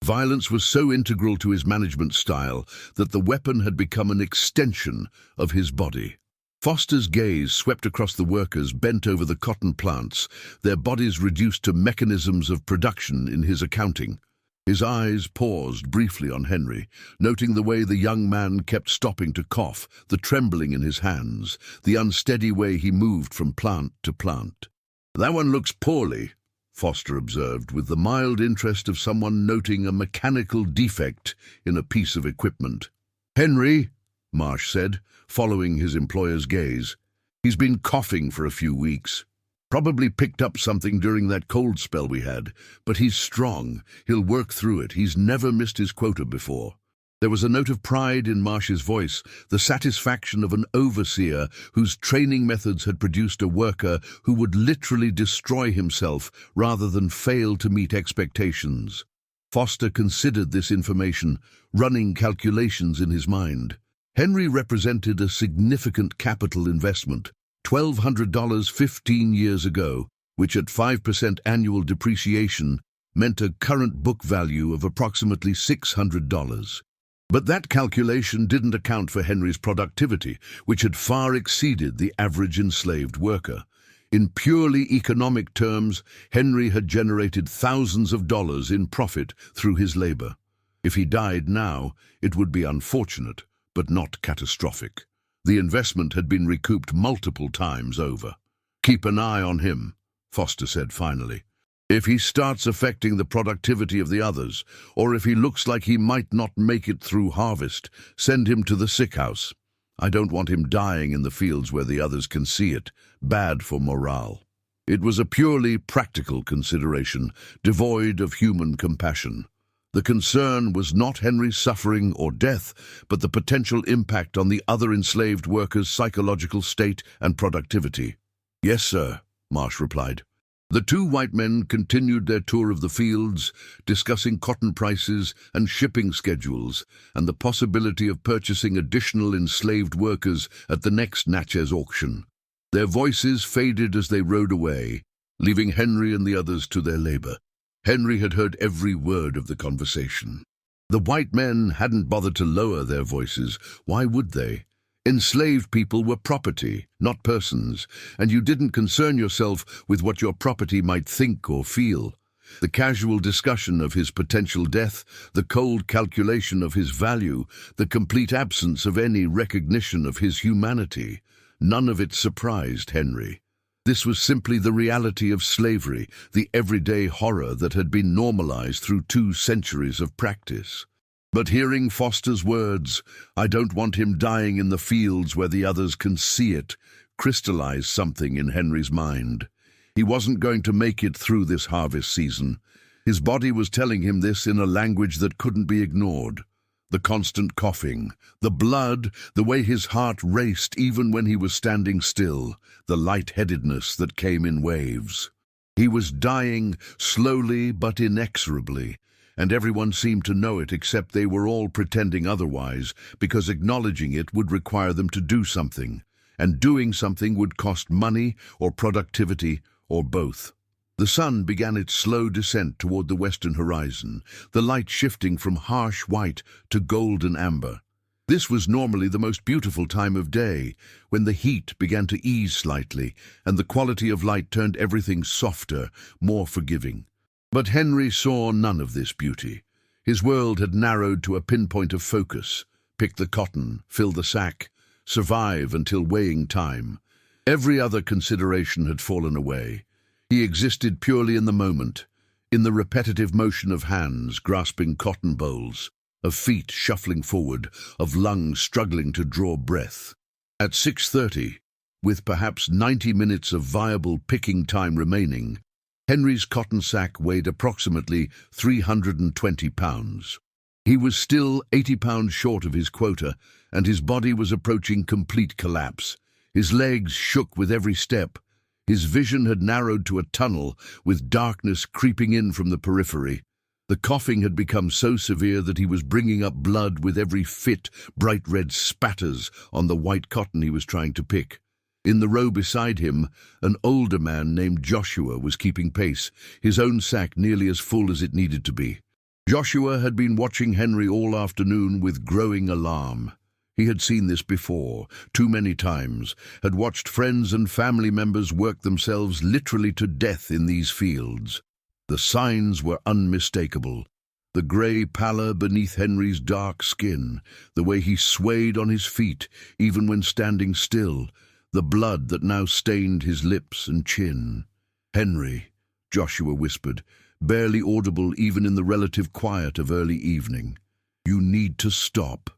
Violence was so integral to his management style that the weapon had become an extension of his body. Foster's gaze swept across the workers bent over the cotton plants, their bodies reduced to mechanisms of production in his accounting. His eyes paused briefly on Henry, noting the way the young man kept stopping to cough, the trembling in his hands, the unsteady way he moved from plant to plant. "That one looks poorly," Foster observed, with the mild interest of someone noting a mechanical defect in a piece of equipment. "Henry," Marsh said, following his employer's gaze. "He's been coughing for a few weeks. Probably picked up something during that cold spell we had, but he's strong. He'll work through it. He's never missed his quota before." There was a note of pride in Marsh's voice, the satisfaction of an overseer whose training methods had produced a worker who would literally destroy himself rather than fail to meet expectations. Foster considered this information, running calculations in his mind. Henry represented a significant capital investment, $1,200 15 years ago, which at 5% annual depreciation meant a current book value of approximately $600. But that calculation didn't account for Henry's productivity, which had far exceeded the average enslaved worker. In purely economic terms, Henry had generated thousands of dollars in profit through his labor. If he died now, it would be unfortunate, but not catastrophic. The investment had been recouped multiple times over. "Keep an eye on him," Foster said finally. "If he starts affecting the productivity of the others, or if he looks like he might not make it through harvest, send him to the sick house. I don't want him dying in the fields where the others can see it. Bad for morale." It was a purely practical consideration, devoid of human compassion. The concern was not Henry's suffering or death, but the potential impact on the other enslaved workers' psychological state and productivity. "Yes, sir," Marsh replied. The two white men continued their tour of the fields, discussing cotton prices and shipping schedules, and the possibility of purchasing additional enslaved workers at the next Natchez auction. Their voices faded as they rode away, leaving Henry and the others to their labor. Henry had heard every word of the conversation. The white men hadn't bothered to lower their voices. Why would they? Enslaved people were property, not persons, and you didn't concern yourself with what your property might think or feel. The casual discussion of his potential death, the cold calculation of his value, the complete absence of any recognition of his humanity, none of it surprised Henry. This was simply the reality of slavery, the everyday horror that had been normalized through 2 centuries of practice. But hearing Foster's words, "I don't want him dying in the fields where the others can see it," crystallized something in Henry's mind. He wasn't going to make it through this harvest season. His body was telling him this in a language that couldn't be ignored. The constant coughing, the blood, the way his heart raced even when he was standing still, the lightheadedness that came in waves. He was dying slowly but inexorably, and everyone seemed to know it except they were all pretending otherwise, because acknowledging it would require them to do something, and doing something would cost money or productivity or both. The sun began its slow descent toward the western horizon, the light shifting from harsh white to golden amber. This was normally the most beautiful time of day, when the heat began to ease slightly, and the quality of light turned everything softer, more forgiving. But Henry saw none of this beauty. His world had narrowed to a pinpoint of focus: pick the cotton, fill the sack, survive until weighing time. Every other consideration had fallen away. He existed purely in the moment, in the repetitive motion of hands grasping cotton bowls, of feet shuffling forward, of lungs struggling to draw breath. At 6:30, with perhaps 90 minutes of viable picking time remaining, Henry's cotton sack weighed approximately 320 pounds. He was still 80 pounds short of his quota, and his body was approaching complete collapse. His legs shook with every step. His vision had narrowed to a tunnel, with darkness creeping in from the periphery. The coughing had become so severe that he was bringing up blood with every fit, bright red spatters on the white cotton he was trying to pick. In the row beside him, an older man named Joshua was keeping pace, his own sack nearly as full as it needed to be. Joshua had been watching Henry all afternoon with growing alarm. He had seen this before, too many times, had watched friends and family members work themselves literally to death in these fields. The signs were unmistakable. The grey pallor beneath Henry's dark skin, the way he swayed on his feet, even when standing still, the blood that now stained his lips and chin. "Henry," Joshua whispered, barely audible even in the relative quiet of early evening. "You need to stop.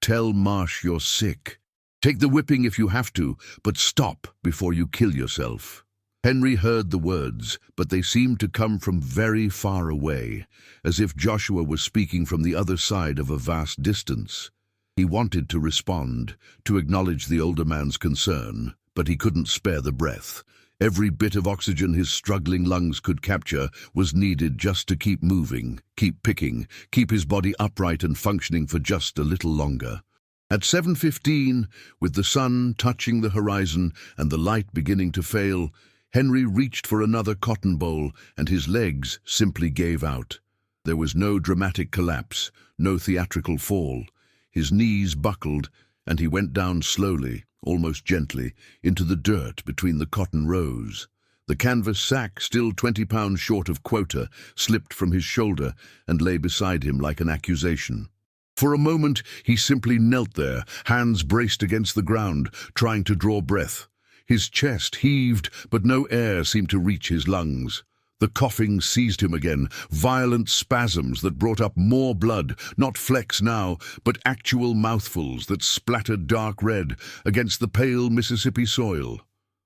Tell Marsh you're sick. Take the whipping if you have to, but stop before you kill yourself." Henry heard the words, but they seemed to come from very far away, as if Joshua was speaking from the other side of a vast distance. He wanted to respond, to acknowledge the older man's concern, but he couldn't spare the breath. Every bit of oxygen his struggling lungs could capture was needed just to keep moving, keep picking, keep his body upright and functioning for just a little longer. At 7:15, with the sun touching the horizon and the light beginning to fail, Henry reached for another cotton bowl, and his legs simply gave out. There was no dramatic collapse, no theatrical fall. His knees buckled, and he went down slowly, almost gently, into the dirt between the cotton rows. The canvas sack, still 20 pounds short of quota, slipped from his shoulder and lay beside him like an accusation. For a moment, he simply knelt there, hands braced against the ground, trying to draw breath. His chest heaved, but no air seemed to reach his lungs. The coughing seized him again, violent spasms that brought up more blood, not flecks now, but actual mouthfuls that splattered dark red against the pale Mississippi soil.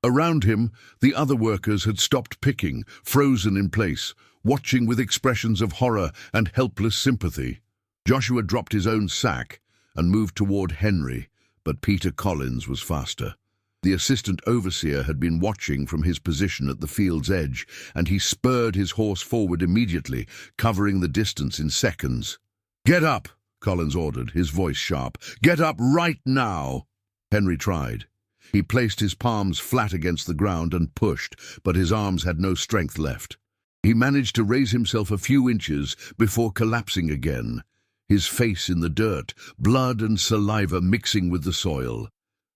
Around him, the other workers had stopped picking, frozen in place, watching with expressions of horror and helpless sympathy. Joshua dropped his own sack and moved toward Henry, but Peter Collins was faster. The assistant overseer had been watching from his position at the field's edge, and he spurred his horse forward immediately, covering the distance in seconds. "Get up," Collins ordered, his voice sharp. "Get up right now." Henry tried. He placed his palms flat against the ground and pushed, but his arms had no strength left. He managed to raise himself a few inches before collapsing again, his face in the dirt, blood and saliva mixing with the soil.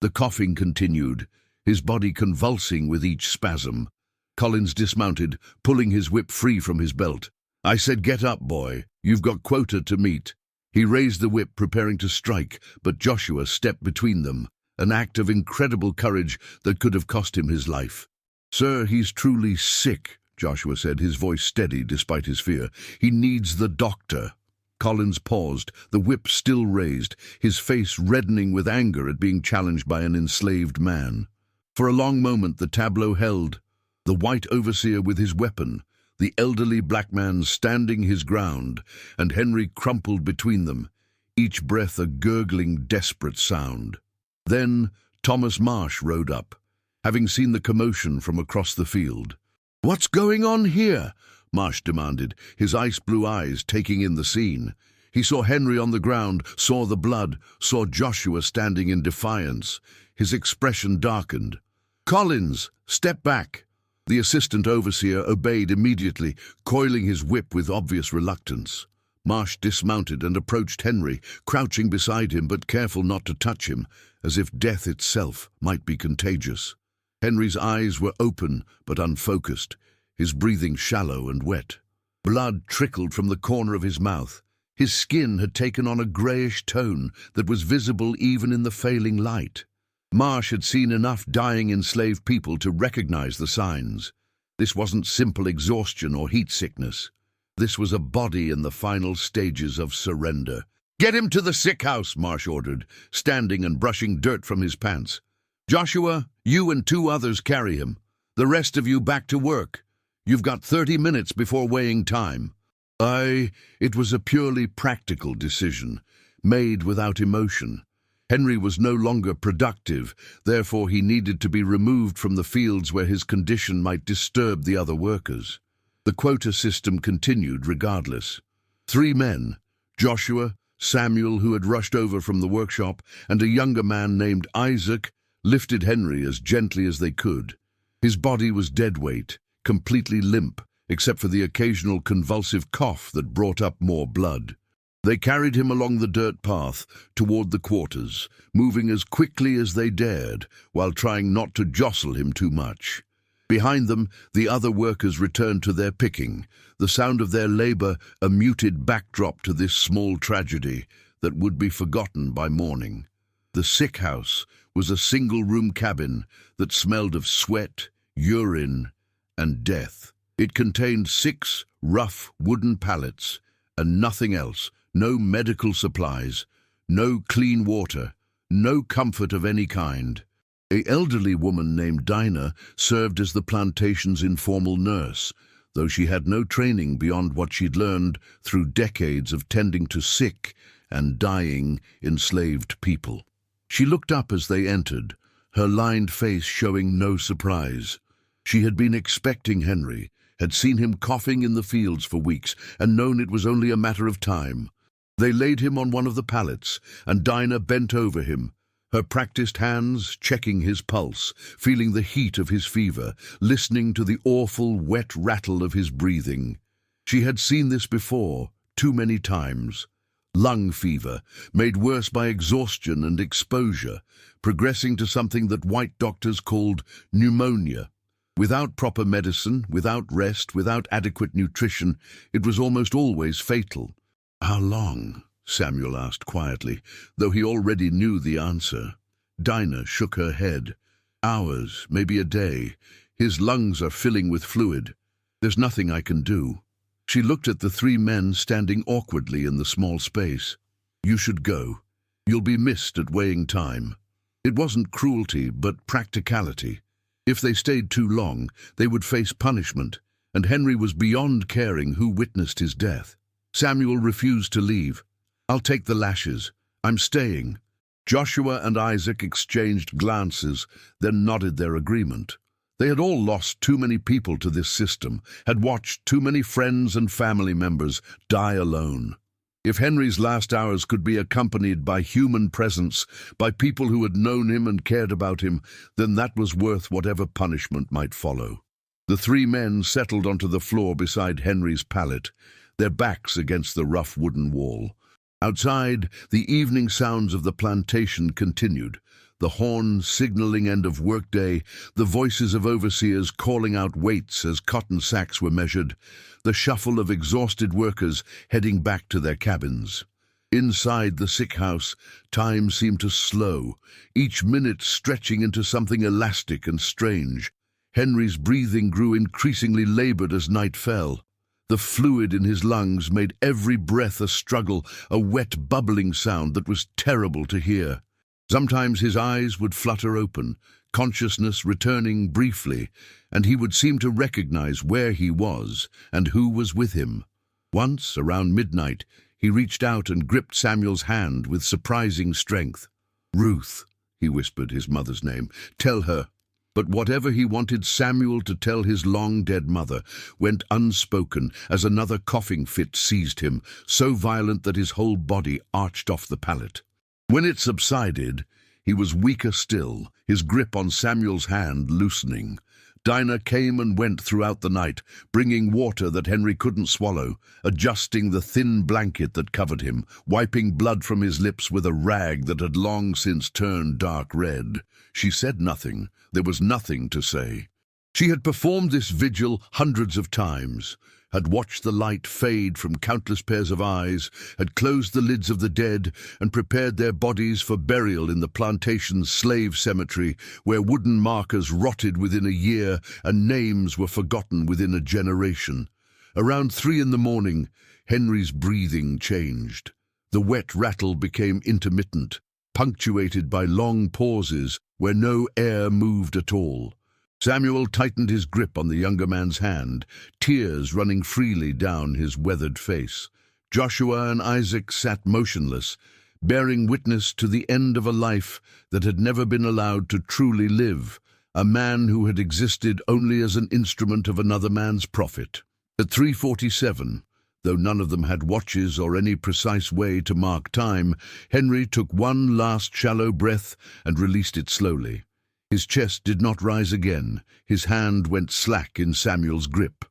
The coughing continued, his body convulsing with each spasm. Collins dismounted, pulling his whip free from his belt. "I said get up, boy. You've got quota to meet." He raised the whip, preparing to strike, but Joshua stepped between them, an act of incredible courage that could have cost him his life. "Sir, he's truly sick," Joshua said, his voice steady despite his fear. "He needs the doctor." Collins paused, the whip still raised, his face reddening with anger at being challenged by an enslaved man. For a long moment the tableau held, the white overseer with his weapon, the elderly black man standing his ground, and Henry crumpled between them, each breath a gurgling, desperate sound. Then Thomas Marsh rode up, having seen the commotion from across the field. "What's going on here?" Marsh demanded, his ice-blue eyes taking in the scene. He saw Henry on the ground, saw the blood, saw Joshua standing in defiance. His expression darkened. "Collins, step back." The assistant overseer obeyed immediately, coiling his whip with obvious reluctance. Marsh dismounted and approached Henry, crouching beside him but careful not to touch him, as if death itself might be contagious. Henry's eyes were open but unfocused, his breathing shallow and wet. Blood trickled from the corner of his mouth. His skin had taken on a greyish tone that was visible even in the failing light. Marsh had seen enough dying enslaved people to recognize the signs. This wasn't simple exhaustion or heat sickness. This was a body in the final stages of surrender. "Get him to the sick house," Marsh ordered, standing and brushing dirt from his pants. "Joshua, you and 2 others carry him. The rest of you back to work. You've got 30 minutes before weighing time." It was a purely practical decision, made without emotion. Henry was no longer productive, therefore he needed to be removed from the fields where his condition might disturb the other workers. The quota system continued regardless. 3 men, Joshua, Samuel, who had rushed over from the workshop, and a younger man named Isaac, lifted Henry as gently as they could. His body was dead weight, completely limp, except for the occasional convulsive cough that brought up more blood. They carried him along the dirt path toward the quarters, moving as quickly as they dared, while trying not to jostle him too much. Behind them, the other workers returned to their picking, the sound of their labor a muted backdrop to this small tragedy that would be forgotten by morning. The sick house was a single-room cabin that smelled of sweat, urine, and death. It contained 6 rough wooden pallets and nothing else. No medical supplies, no clean water, no comfort of any kind. An elderly woman named Dinah served as the plantation's informal nurse, though she had no training beyond what she'd learned through decades of tending to sick and dying enslaved people. She looked up as they entered, her lined face showing no surprise. She had been expecting Henry, had seen him coughing in the fields for weeks, and known it was only a matter of time. They laid him on one of the pallets, and Dinah bent over him, her practiced hands checking his pulse, feeling the heat of his fever, listening to the awful, wet rattle of his breathing. She had seen this before, too many times. Lung fever, made worse by exhaustion and exposure, progressing to something that white doctors called pneumonia. Without proper medicine, without rest, without adequate nutrition, it was almost always fatal. "How long?" Samuel asked quietly, though he already knew the answer. Dinah shook her head. "Hours, maybe a day. His lungs are filling with fluid. There's nothing I can do." She looked at the 3 men standing awkwardly in the small space. "You should go. You'll be missed at weighing time." It wasn't cruelty, but practicality. If they stayed too long, they would face punishment, and Henry was beyond caring who witnessed his death. Samuel refused to leave. "I'll take the lashes. I'm staying." Joshua and Isaac exchanged glances, then nodded their agreement. They had all lost too many people to this system, had watched too many friends and family members die alone. If Henry's last hours could be accompanied by human presence, by people who had known him and cared about him, then that was worth whatever punishment might follow. The 3 men settled onto the floor beside Henry's pallet, their backs against the rough wooden wall. Outside, the evening sounds of the plantation continued, the horn signaling end of workday, the voices of overseers calling out weights as cotton sacks were measured, the shuffle of exhausted workers heading back to their cabins. Inside the sick house, time seemed to slow, each minute stretching into something elastic and strange. Henry's breathing grew increasingly labored as night fell. The fluid in his lungs made every breath a struggle, a wet, bubbling sound that was terrible to hear. Sometimes his eyes would flutter open, consciousness returning briefly, and he would seem to recognize where he was and who was with him. Once, around midnight, he reached out and gripped Samuel's hand with surprising strength. "Ruth," he whispered his mother's name, "tell her." But whatever he wanted Samuel to tell his long-dead mother went unspoken as another coughing fit seized him, so violent that his whole body arched off the pallet. When it subsided, he was weaker still, his grip on Samuel's hand loosening. Dinah came and went throughout the night, bringing water that Henry couldn't swallow, adjusting the thin blanket that covered him, wiping blood from his lips with a rag that had long since turned dark red. She said nothing. There was nothing to say. She had performed this vigil hundreds of times. had watched the light fade from countless pairs of eyes, had closed the lids of the dead, and prepared their bodies for burial in the plantation's slave cemetery, where wooden markers rotted within a year and names were forgotten within a generation. Around 3 in the morning, Henry's breathing changed. The wet rattle became intermittent, punctuated by long pauses where no air moved at all. Samuel tightened his grip on the younger man's hand, tears running freely down his weathered face. Joshua and Isaac sat motionless, bearing witness to the end of a life that had never been allowed to truly live, a man who had existed only as an instrument of another man's profit. At 3:47, though none of them had watches or any precise way to mark time, Henry took one last shallow breath and released it slowly. His chest did not rise again. His hand went slack in Samuel's grip.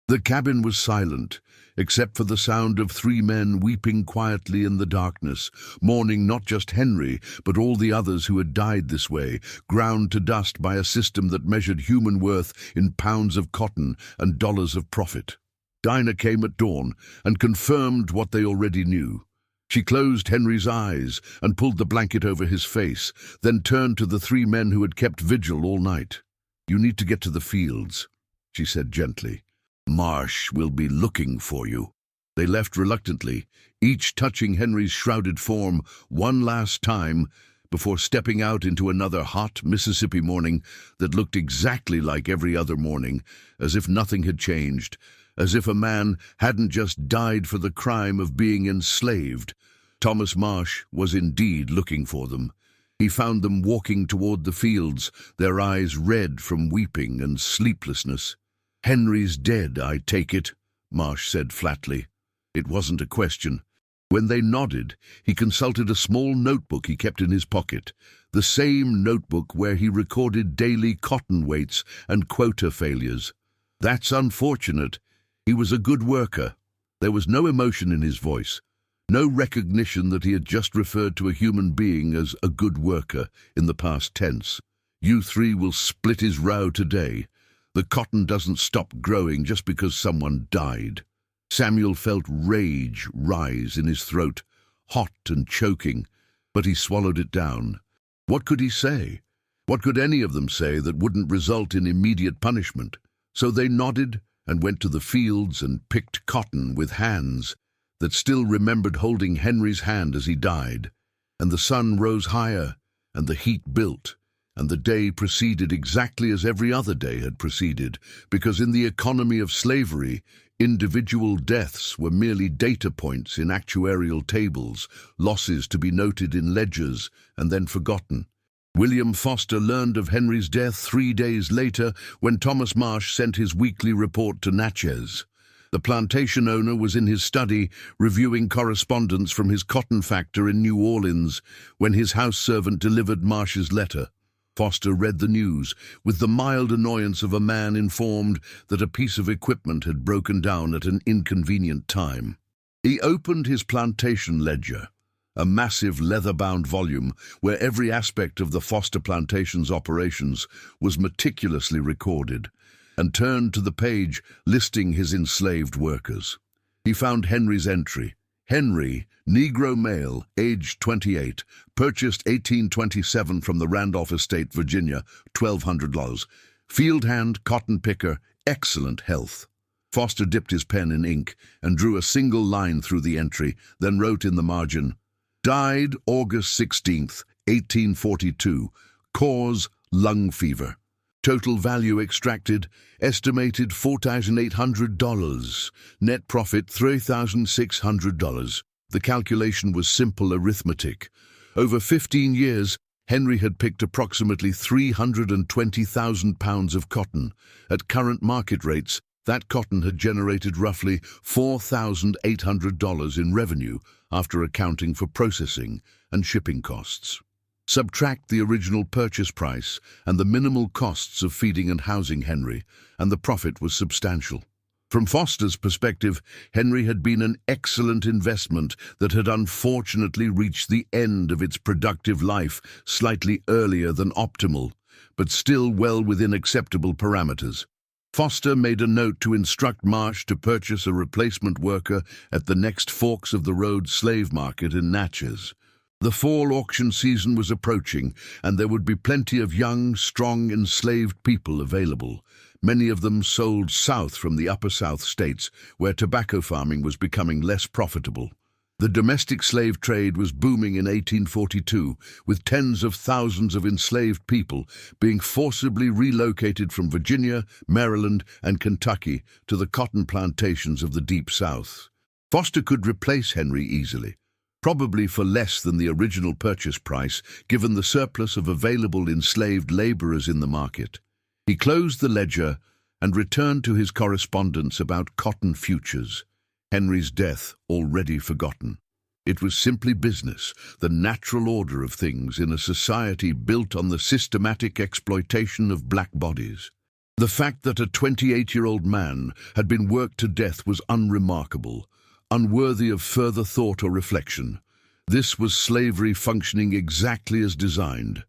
The cabin was silent, except for the sound of 3 men weeping quietly in the darkness, mourning not just Henry, but all the others who had died this way, ground to dust by a system that measured human worth in pounds of cotton and dollars of profit. Dinah came at dawn and confirmed what they already knew. She closed Henry's eyes and pulled the blanket over his face, then turned to the 3 men who had kept vigil all night. "You need to get to the fields," she said gently. "Marsh will be looking for you." They left reluctantly, each touching Henry's shrouded form one last time before stepping out into another hot Mississippi morning that looked exactly like every other morning, as if nothing had changed, as if a man hadn't just died for the crime of being enslaved. Thomas Marsh was indeed looking for them. He found them walking toward the fields, their eyes red from weeping and sleeplessness. "Henry's dead, I take it," Marsh said flatly. It wasn't a question. When they nodded, he consulted a small notebook he kept in his pocket, the same notebook where he recorded daily cotton weights and quota failures. "That's unfortunate. He was a good worker." There was no emotion in his voice, no recognition that he had just referred to a human being as a good worker in the past tense. "You 3 will split his row today. The cotton doesn't stop growing just because someone died." Samuel felt rage rise in his throat, hot and choking, but he swallowed it down. What could he say? What could any of them say that wouldn't result in immediate punishment? So they nodded and went to the fields and picked cotton with hands that still remembered holding Henry's hand as he died. And the sun rose higher, and the heat built, and the day proceeded exactly as every other day had proceeded, because in the economy of slavery, individual deaths were merely data points in actuarial tables, losses to be noted in ledgers and then forgotten. William Foster learned of Henry's death 3 days later when Thomas Marsh sent his weekly report to Natchez. The plantation owner was in his study reviewing correspondence from his cotton factory in New Orleans when his house servant delivered Marsh's letter. Foster read the news with the mild annoyance of a man informed that a piece of equipment had broken down at an inconvenient time. He opened his plantation ledger, a massive leather-bound volume where every aspect of the Foster plantation's operations was meticulously recorded, and turned to the page listing his enslaved workers. He found Henry's entry. Henry, Negro male, aged 28, purchased 1827 from the Randolph Estate, Virginia, $1,200. Field hand, cotton picker, excellent health. Foster dipped his pen in ink and drew a single line through the entry, then wrote in the margin, "Died August 16th, 1842. Cause, lung fever. Total value extracted, estimated $4,800. Net profit $3,600. The calculation was simple arithmetic. Over 15 years, Henry had picked approximately 320,000 pounds of cotton. At current market rates, that cotton had generated roughly $4,800 in revenue after accounting for processing and shipping costs. Subtract the original purchase price and the minimal costs of feeding and housing Henry, and the profit was substantial. From Foster's perspective, Henry had been an excellent investment that had unfortunately reached the end of its productive life slightly earlier than optimal, but still well within acceptable parameters. Foster made a note to instruct Marsh to purchase a replacement worker at the next forks of the road slave market in Natchez. The fall auction season was approaching, and there would be plenty of young, strong, enslaved people available. Many of them sold south from the upper South states, where tobacco farming was becoming less profitable. The domestic slave trade was booming in 1842, with tens of thousands of enslaved people being forcibly relocated from Virginia, Maryland, and Kentucky to the cotton plantations of the Deep South. Foster could replace Henry easily, probably for less than the original purchase price, given the surplus of available enslaved laborers in the market. He closed the ledger and returned to his correspondence about cotton futures. Henry's death already forgotten. It was simply business, the natural order of things in a society built on the systematic exploitation of black bodies. The fact that a 28-year-old man had been worked to death was unremarkable, unworthy of further thought or reflection. This was slavery functioning exactly as designed.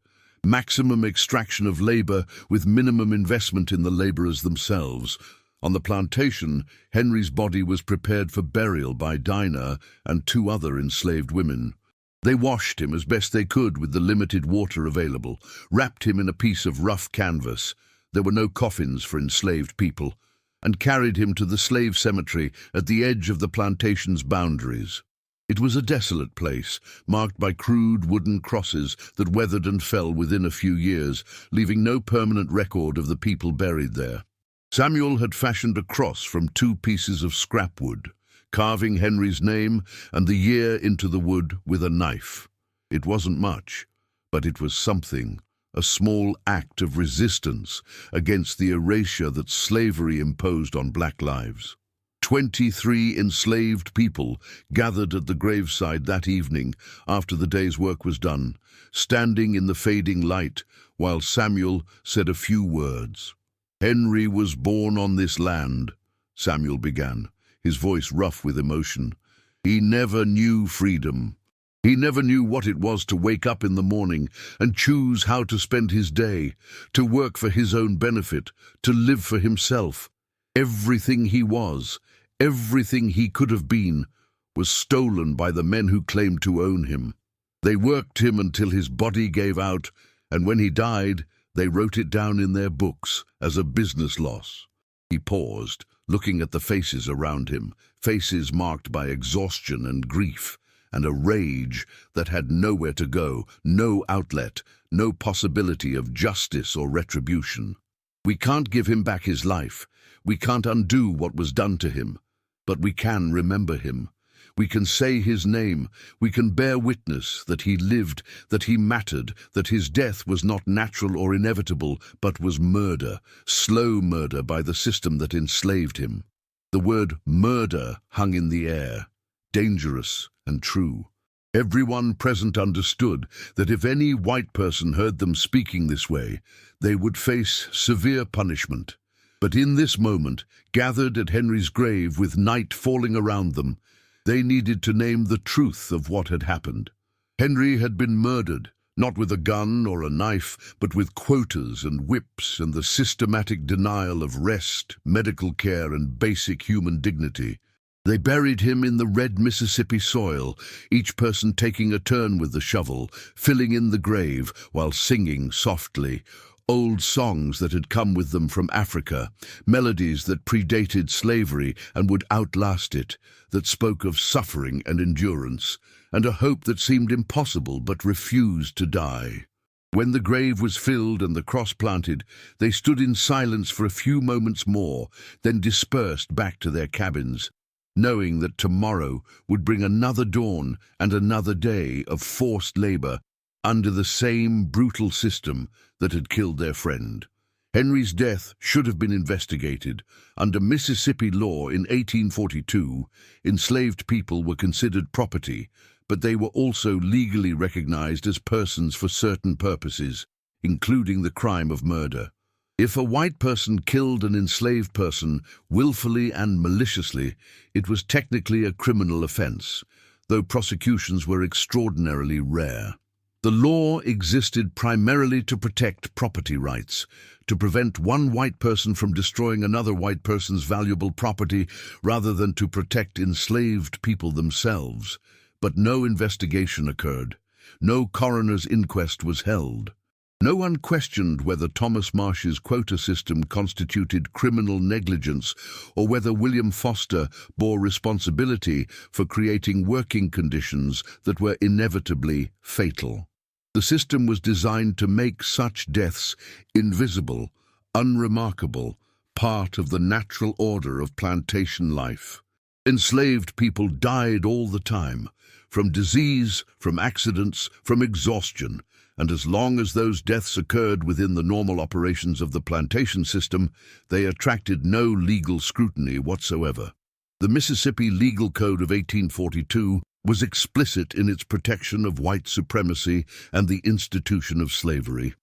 Maximum extraction of labor with minimum investment in the laborers themselves. On the plantation, Henry's body was prepared for burial by Dinah and 2 other enslaved women. They washed him as best they could with the limited water available, wrapped him in a piece of rough canvas — there were no coffins for enslaved people — and carried him to the slave cemetery at the edge of the plantation's boundaries. It was a desolate place, marked by crude wooden crosses that weathered and fell within a few years, leaving no permanent record of the people buried there. Samuel had fashioned a cross from 2 pieces of scrap wood, carving Henry's name and the year into the wood with a knife. It wasn't much, but it was something, a small act of resistance against the erasure that slavery imposed on black lives. 23 enslaved people gathered at the graveside that evening after the day's work was done, standing in the fading light while Samuel said a few words. "Henry was born on this land," Samuel began, his voice rough with emotion. "He never knew freedom. He never knew what it was to wake up in the morning and choose how to spend his day, to work for his own benefit, to live for himself. Everything he was, everything he could have been, was stolen by the men who claimed to own him. They worked him until his body gave out, and when he died, they wrote it down in their books as a business loss." He paused, looking at the faces around him, faces marked by exhaustion and grief, and a rage that had nowhere to go, no outlet, no possibility of justice or retribution. "We can't give him back his life. We can't undo what was done to him. But we can remember him. We can say his name. We can bear witness that he lived, that he mattered, that his death was not natural or inevitable, but was murder, slow murder by the system that enslaved him." The word murder hung in the air, dangerous and true. Everyone present understood that if any white person heard them speaking this way, they would face severe punishment. But in this moment, gathered at Henry's grave with night falling around them, they needed to name the truth of what had happened. Henry had been murdered, not with a gun or a knife, but with quotas and whips and the systematic denial of rest, medical care, and basic human dignity. They buried him in the red Mississippi soil, each person taking a turn with the shovel, filling in the grave while singing softly old songs that had come with them from Africa, melodies that predated slavery and would outlast it, that spoke of suffering and endurance, and a hope that seemed impossible but refused to die. When the grave was filled and the cross planted, they stood in silence for a few moments more, then dispersed back to their cabins, knowing that tomorrow would bring another dawn and another day of forced labor under the same brutal system that had killed their friend. Henry's death should have been investigated. Under Mississippi law in 1842, enslaved people were considered property, but they were also legally recognized as persons for certain purposes, including the crime of murder. If a white person killed an enslaved person willfully and maliciously, it was technically a criminal offense, though prosecutions were extraordinarily rare. The law existed primarily to protect property rights, to prevent one white person from destroying another white person's valuable property rather than to protect enslaved people themselves. But no investigation occurred. No coroner's inquest was held. No one questioned whether Thomas Marsh's quota system constituted criminal negligence or whether William Foster bore responsibility for creating working conditions that were inevitably fatal. The system was designed to make such deaths invisible, unremarkable, part of the natural order of plantation life. Enslaved people died all the time, from disease, from accidents, from exhaustion, and as long as those deaths occurred within the normal operations of the plantation system, they attracted no legal scrutiny whatsoever. The Mississippi Legal Code of 1842 was explicit in its protection of white supremacy and the institution of slavery.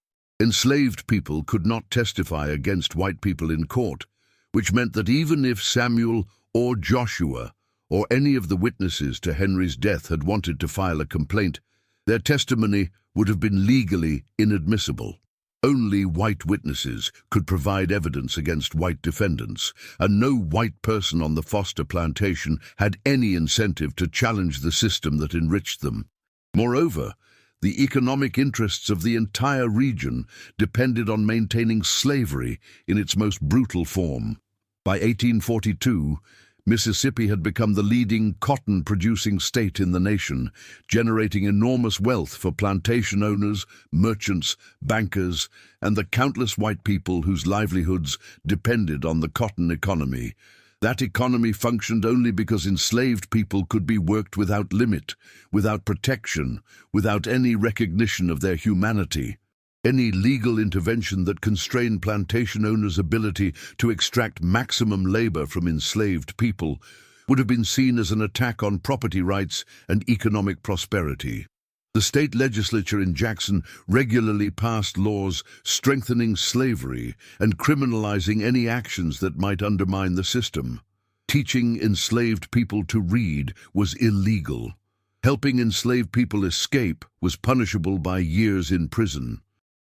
Enslaved people could not testify against white people in court, which meant that even if Samuel or Joshua or any of the witnesses to Henry's death had wanted to file a complaint, their testimony would have been legally inadmissible. Only white witnesses could provide evidence against white defendants, and no white person on the Foster plantation had any incentive to challenge the system that enriched them. Moreover, the economic interests of the entire region depended on maintaining slavery in its most brutal form. By 1842, Mississippi had become the leading cotton-producing state in the nation, generating enormous wealth for plantation owners, merchants, bankers, and the countless white people whose livelihoods depended on the cotton economy. That economy functioned only because enslaved people could be worked without limit, without protection, without any recognition of their humanity. Any legal intervention that constrained plantation owners' ability to extract maximum labor from enslaved people would have been seen as an attack on property rights and economic prosperity. The state legislature in Jackson regularly passed laws strengthening slavery and criminalizing any actions that might undermine the system. Teaching enslaved people to read was illegal. Helping enslaved people escape was punishable by years in prison.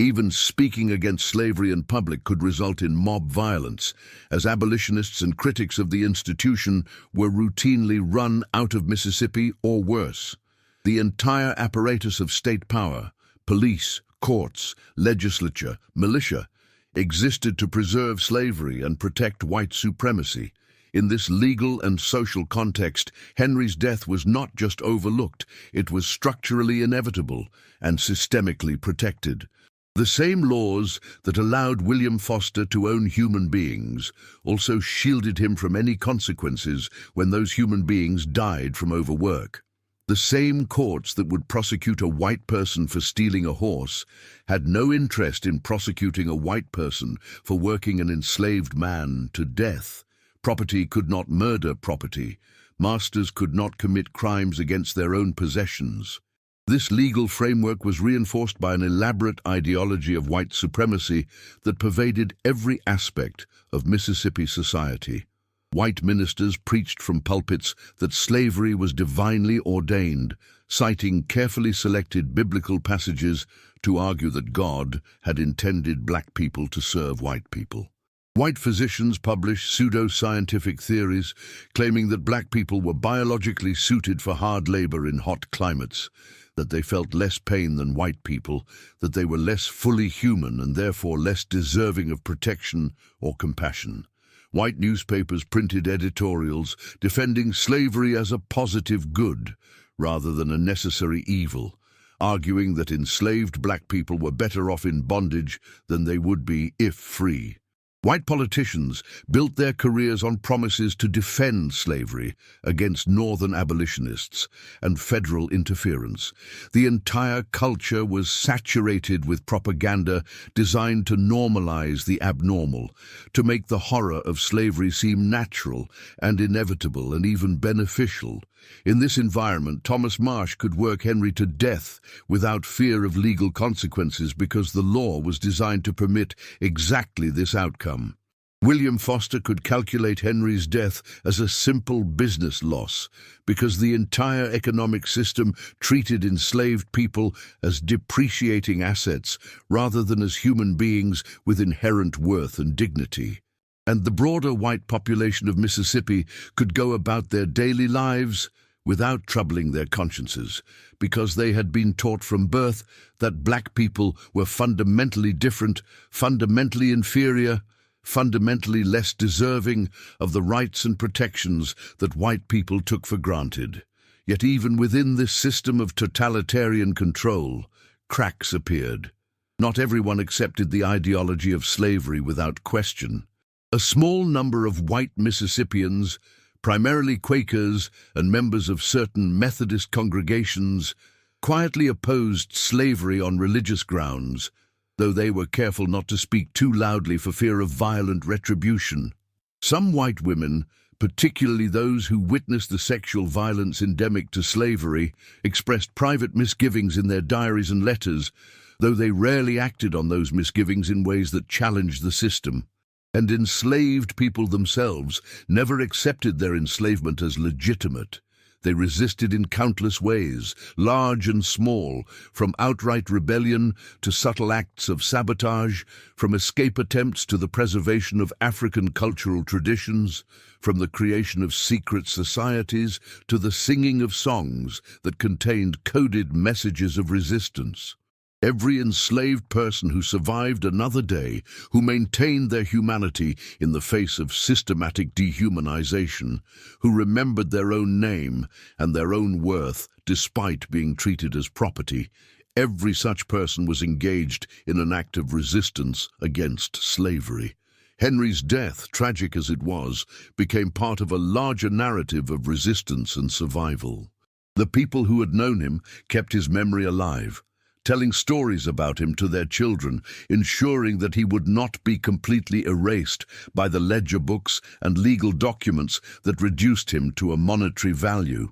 Even speaking against slavery in public could result in mob violence, as abolitionists and critics of the institution were routinely run out of Mississippi or worse. The entire apparatus of state power, police, courts, legislature, militia, existed to preserve slavery and protect white supremacy. In this legal and social context, Henry's death was not just overlooked, it was structurally inevitable and systemically protected. The same laws that allowed William Foster to own human beings also shielded him from any consequences when those human beings died from overwork. The same courts that would prosecute a white person for stealing a horse had no interest in prosecuting a white person for working an enslaved man to death. Property could not murder property. Masters could not commit crimes against their own possessions. This legal framework was reinforced by an elaborate ideology of white supremacy that pervaded every aspect of Mississippi society. White ministers preached from pulpits that slavery was divinely ordained, citing carefully selected biblical passages to argue that God had intended black people to serve white people. White physicians published pseudo-scientific theories claiming that black people were biologically suited for hard labor in hot climates, that they felt less pain than white people, that they were less fully human and therefore less deserving of protection or compassion. White newspapers printed editorials defending slavery as a positive good rather than a necessary evil, arguing that enslaved black people were better off in bondage than they would be if free. White politicians built their careers on promises to defend slavery against Northern abolitionists and federal interference. The entire culture was saturated with propaganda designed to normalize the abnormal, to make the horror of slavery seem natural and inevitable and even beneficial. In this environment, Thomas Marsh could work Henry to death without fear of legal consequences because the law was designed to permit exactly this outcome. William Foster could calculate Henry's death as a simple business loss because the entire economic system treated enslaved people as depreciating assets rather than as human beings with inherent worth and dignity. And the broader white population of Mississippi could go about their daily lives without troubling their consciences, because they had been taught from birth that black people were fundamentally different, fundamentally inferior, fundamentally less deserving of the rights and protections that white people took for granted. Yet even within this system of totalitarian control, cracks appeared. Not everyone accepted the ideology of slavery without question. A small number of white Mississippians, primarily Quakers and members of certain Methodist congregations, quietly opposed slavery on religious grounds, though they were careful not to speak too loudly for fear of violent retribution. Some white women, particularly those who witnessed the sexual violence endemic to slavery, expressed private misgivings in their diaries and letters, though they rarely acted on those misgivings in ways that challenged the system. And enslaved people themselves never accepted their enslavement as legitimate. They resisted in countless ways, large and small, from outright rebellion to subtle acts of sabotage, from escape attempts to the preservation of African cultural traditions, from the creation of secret societies to the singing of songs that contained coded messages of resistance. Every enslaved person who survived another day, who maintained their humanity in the face of systematic dehumanization, who remembered their own name and their own worth despite being treated as property, every such person was engaged in an act of resistance against slavery. Henry's death, tragic as it was, became part of a larger narrative of resistance and survival. The people who had known him kept his memory alive, telling stories about him to their children, ensuring that he would not be completely erased by the ledger books and legal documents that reduced him to a monetary value.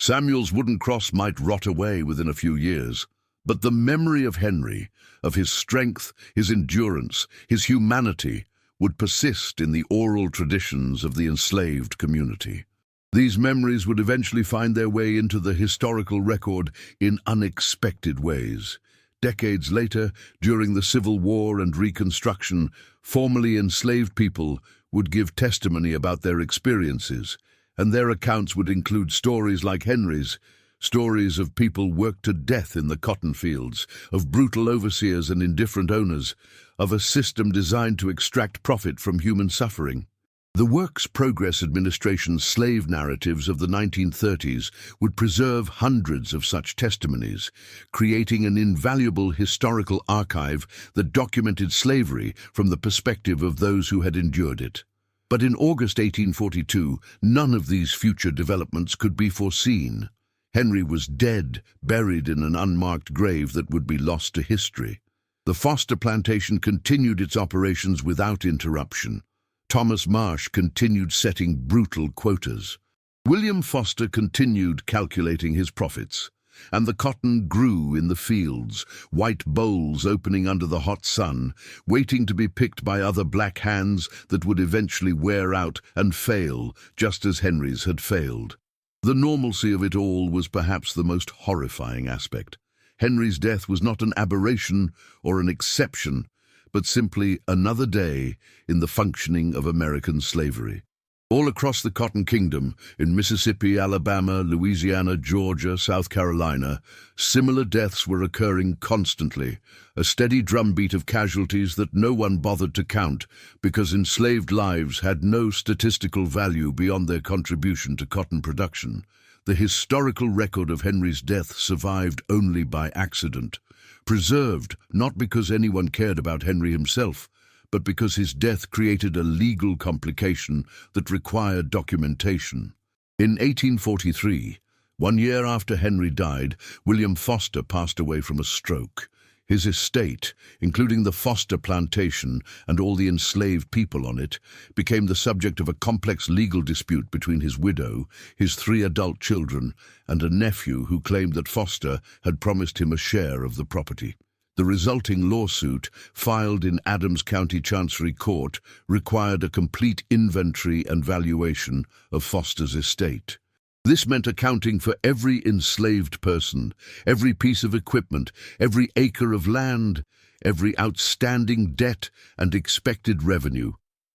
Samuel's wooden cross might rot away within a few years, but the memory of Henry, of his strength, his endurance, his humanity, would persist in the oral traditions of the enslaved community. These memories would eventually find their way into the historical record in unexpected ways. Decades later, during the Civil War and Reconstruction, formerly enslaved people would give testimony about their experiences, and their accounts would include stories like Henry's, stories of people worked to death in the cotton fields, of brutal overseers and indifferent owners, of a system designed to extract profit from human suffering. The Works Progress Administration's slave narratives of the 1930s would preserve hundreds of such testimonies, creating an invaluable historical archive that documented slavery from the perspective of those who had endured it. But in August 1842, none of these future developments could be foreseen. Henry was dead, buried in an unmarked grave that would be lost to history. The Foster plantation continued its operations without interruption. Thomas Marsh continued setting brutal quotas. William Foster continued calculating his profits, and the cotton grew in the fields, white bowls opening under the hot sun, waiting to be picked by other black hands that would eventually wear out and fail, just as Henry's had failed. The normalcy of it all was perhaps the most horrifying aspect. Henry's death was not an aberration or an exception, but simply another day in the functioning of American slavery. All across the Cotton Kingdom, in Mississippi, Alabama, Louisiana, Georgia, South Carolina, similar deaths were occurring constantly, a steady drumbeat of casualties that no one bothered to count because enslaved lives had no statistical value beyond their contribution to cotton production. The historical record of Henry's death survived only by accident, preserved not because anyone cared about Henry himself, but because his death created a legal complication that required documentation. In 1843, 1 year after Henry died, William Foster passed away from a stroke. His estate, including the Foster plantation and all the enslaved people on it, became the subject of a complex legal dispute between his widow, his 3 adult children, and a nephew who claimed that Foster had promised him a share of the property. The resulting lawsuit, filed in Adams County Chancery Court, required a complete inventory and valuation of Foster's estate. This meant accounting for every enslaved person, every piece of equipment, every acre of land, every outstanding debt and expected revenue.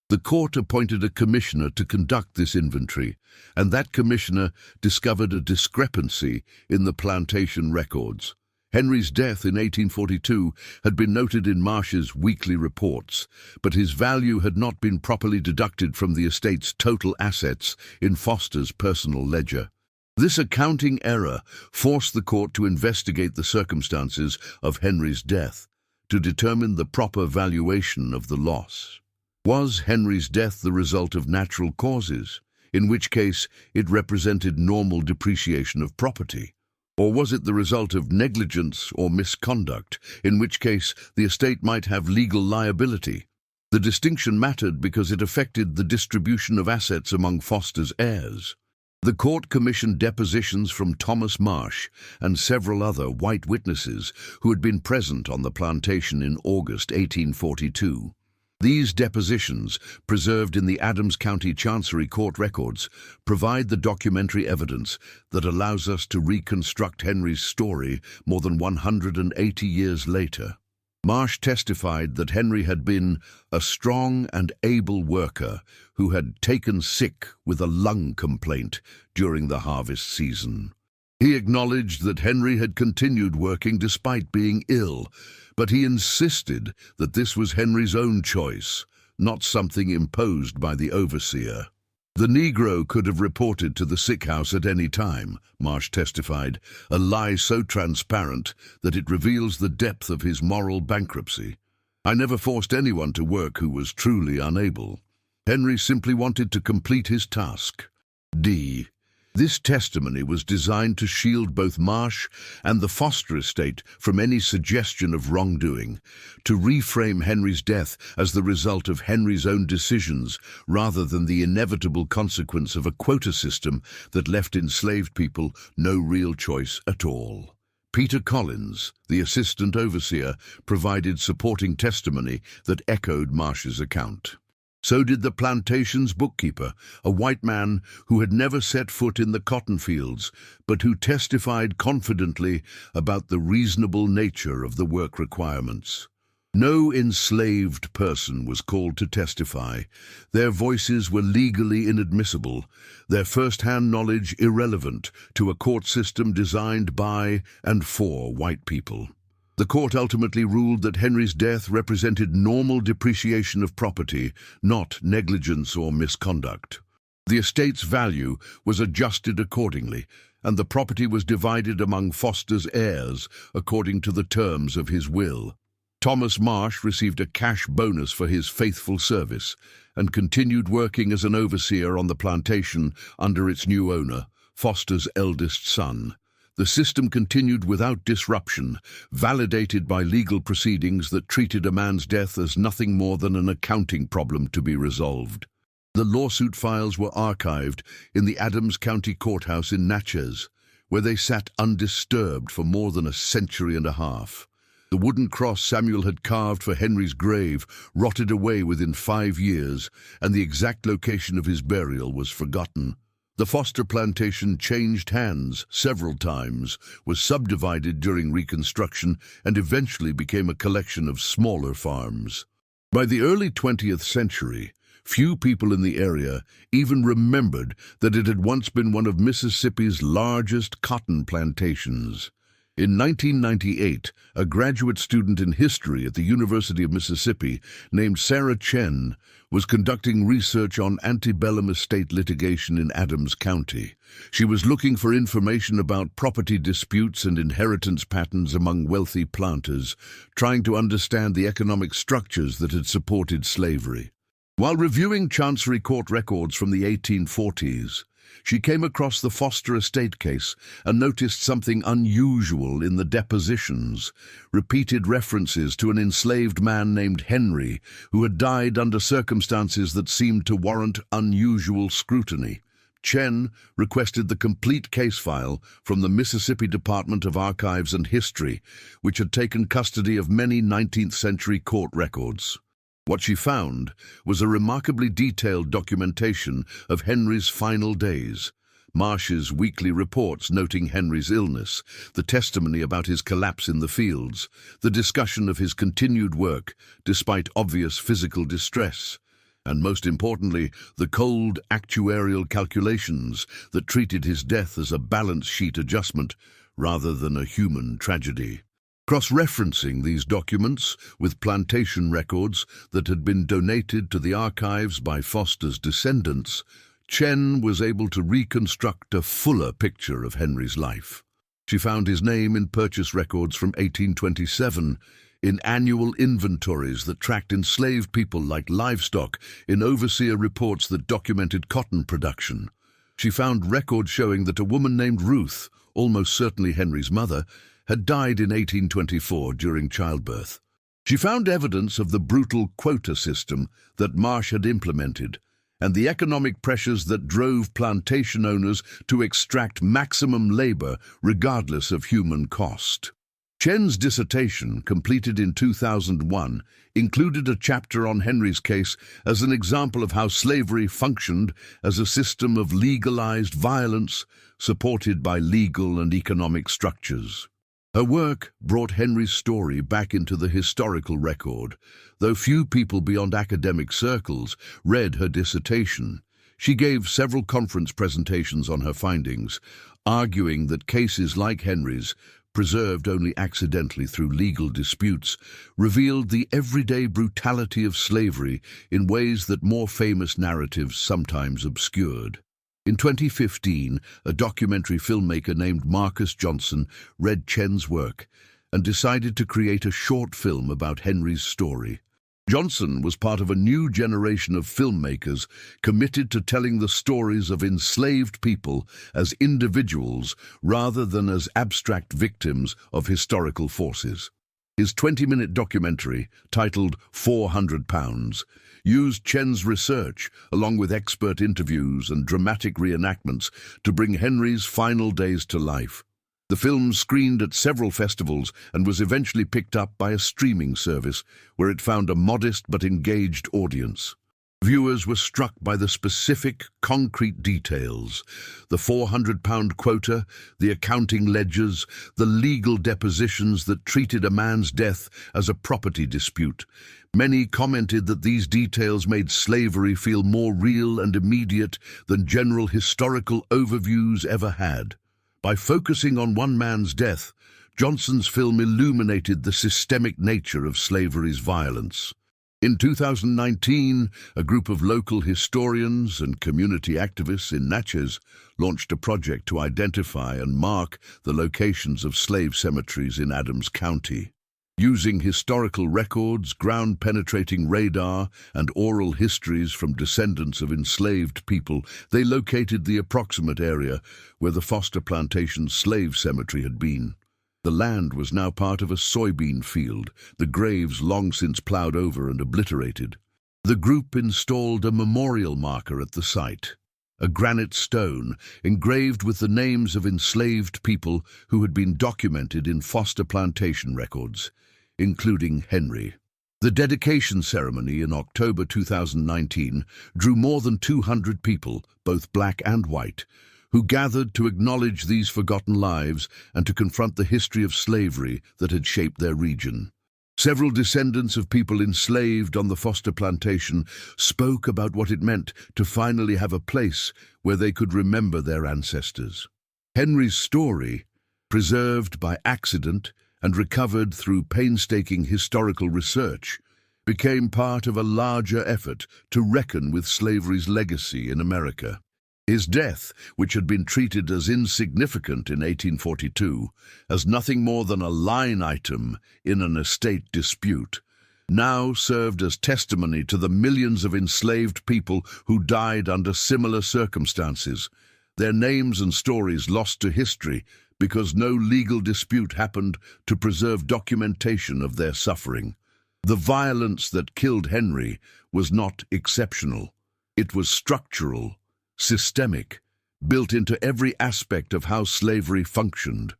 The court appointed a commissioner to conduct this inventory, and that commissioner discovered a discrepancy in the plantation records. Henry's death in 1842 had been noted in Marsh's weekly reports, but his value had not been properly deducted from the estate's total assets in Foster's personal ledger. This accounting error forced the court to investigate the circumstances of Henry's death to determine the proper valuation of the loss. Was Henry's death the result of natural causes, in which case it represented normal depreciation of property? Or was it the result of negligence or misconduct, in which case the estate might have legal liability? The distinction mattered because it affected the distribution of assets among Foster's heirs. The court commissioned depositions from Thomas Marsh and several other white witnesses who had been present on the plantation in August 1842. These depositions, preserved in the Adams County Chancery Court records, provide the documentary evidence that allows us to reconstruct Henry's story more than 180 years later. Marsh testified that Henry had been a strong and able worker who had taken sick with a lung complaint during the harvest season. He acknowledged that Henry had continued working despite being ill, but he insisted that this was Henry's own choice, not something imposed by the overseer. The Negro could have reported to the sick house at any time, Marsh testified, a lie so transparent that it reveals the depth of his moral bankruptcy. I never forced anyone to work who was truly unable. Henry simply wanted to complete his task. D. This testimony was designed to shield both Marsh and the Foster estate from any suggestion of wrongdoing, to reframe Henry's death as the result of Henry's own decisions rather than the inevitable consequence of a quota system that left enslaved people no real choice at all. Peter Collins, the assistant overseer, provided supporting testimony that echoed Marsh's account. So did the plantation's bookkeeper, a white man who had never set foot in the cotton fields, but who testified confidently about the reasonable nature of the work requirements. No enslaved person was called to testify. Their voices were legally inadmissible, their first-hand knowledge irrelevant to a court system designed by and for white people. The court ultimately ruled that Henry's death represented normal depreciation of property, not negligence or misconduct. The estate's value was adjusted accordingly, and the property was divided among Foster's heirs according to the terms of his will. Thomas Marsh received a cash bonus for his faithful service and continued working as an overseer on the plantation under its new owner, Foster's eldest son. The system continued without disruption, validated by legal proceedings that treated a man's death as nothing more than an accounting problem to be resolved. The lawsuit files were archived in the Adams County Courthouse in Natchez, where they sat undisturbed for more than a century and a half. The wooden cross Samuel had carved for Henry's grave rotted away within 5 years, and the exact location of his burial was forgotten. The Foster plantation changed hands several times, was subdivided during Reconstruction, and eventually became a collection of smaller farms. By the early 20th century, few people in the area even remembered that it had once been one of Mississippi's largest cotton plantations. In 1998, a graduate student in history at the University of Mississippi named Sarah Chen was conducting research on antebellum estate litigation in Adams County. She was looking for information about property disputes and inheritance patterns among wealthy planters, trying to understand the economic structures that had supported slavery. While reviewing Chancery Court records from the 1840s, she came across the Foster estate case and noticed something unusual in the depositions, repeated references to an enslaved man named Henry who had died under circumstances that seemed to warrant unusual scrutiny. Chen requested the complete case file from the Mississippi Department of Archives and History, which had taken custody of many 19th-century court records. What she found was a remarkably detailed documentation of Henry's final days. Marsh's weekly reports noting Henry's illness, the testimony about his collapse in the fields, the discussion of his continued work despite obvious physical distress, and most importantly, the cold actuarial calculations that treated his death as a balance sheet adjustment rather than a human tragedy. Cross-referencing these documents with plantation records that had been donated to the archives by Foster's descendants, Chen was able to reconstruct a fuller picture of Henry's life. She found his name in purchase records from 1827, in annual inventories that tracked enslaved people like livestock, in overseer reports that documented cotton production. She found records showing that a woman named Ruth, almost certainly Henry's mother, had died in 1824 during childbirth. She found evidence of the brutal quota system that Marsh had implemented, and the economic pressures that drove plantation owners to extract maximum labor regardless of human cost. Chen's dissertation, completed in 2001, included a chapter on Henry's case as an example of how slavery functioned as a system of legalized violence supported by legal and economic structures. Her work brought Henry's story back into the historical record. Though few people beyond academic circles read her dissertation, she gave several conference presentations on her findings, arguing that cases like Henry's, preserved only accidentally through legal disputes, revealed the everyday brutality of slavery in ways that more famous narratives sometimes obscured. In 2015, a documentary filmmaker named Marcus Johnson read Chen's work and decided to create a short film about Henry's story. Johnson was part of a new generation of filmmakers committed to telling the stories of enslaved people as individuals rather than as abstract victims of historical forces. His 20-minute documentary, titled 400 Pounds, used Chen's research, along with expert interviews and dramatic reenactments, to bring Henry's final days to life. The film screened at several festivals and was eventually picked up by a streaming service, where it found a modest but engaged audience. Viewers were struck by the specific, concrete details: the 400-pound quota, the accounting ledgers, the legal depositions that treated a man's death as a property dispute. Many commented that these details made slavery feel more real and immediate than general historical overviews ever had. By focusing on one man's death, Johnson's film illuminated the systemic nature of slavery's violence. In 2019, a group of local historians and community activists in Natchez launched a project to identify and mark the locations of slave cemeteries in Adams County. Using historical records, ground-penetrating radar, and oral histories from descendants of enslaved people, they located the approximate area where the Foster Plantation slave cemetery had been. The land was now part of a soybean field, the graves long since plowed over and obliterated. The group installed a memorial marker at the site, a granite stone engraved with the names of enslaved people who had been documented in Foster Plantation records, including Henry. The dedication ceremony in October 2019 drew more than 200 people, both black and white, who gathered to acknowledge these forgotten lives and to confront the history of slavery that had shaped their region. Several descendants of people enslaved on the Foster Plantation spoke about what it meant to finally have a place where they could remember their ancestors. Henry's story, preserved by accident and recovered through painstaking historical research, became part of a larger effort to reckon with slavery's legacy in America. His death, which had been treated as insignificant in 1842, as nothing more than a line item in an estate dispute, now served as testimony to the millions of enslaved people who died under similar circumstances, their names and stories lost to history because no legal dispute happened to preserve documentation of their suffering. The violence that killed Henry was not exceptional. It was structural, systemic, built into every aspect of how slavery functioned.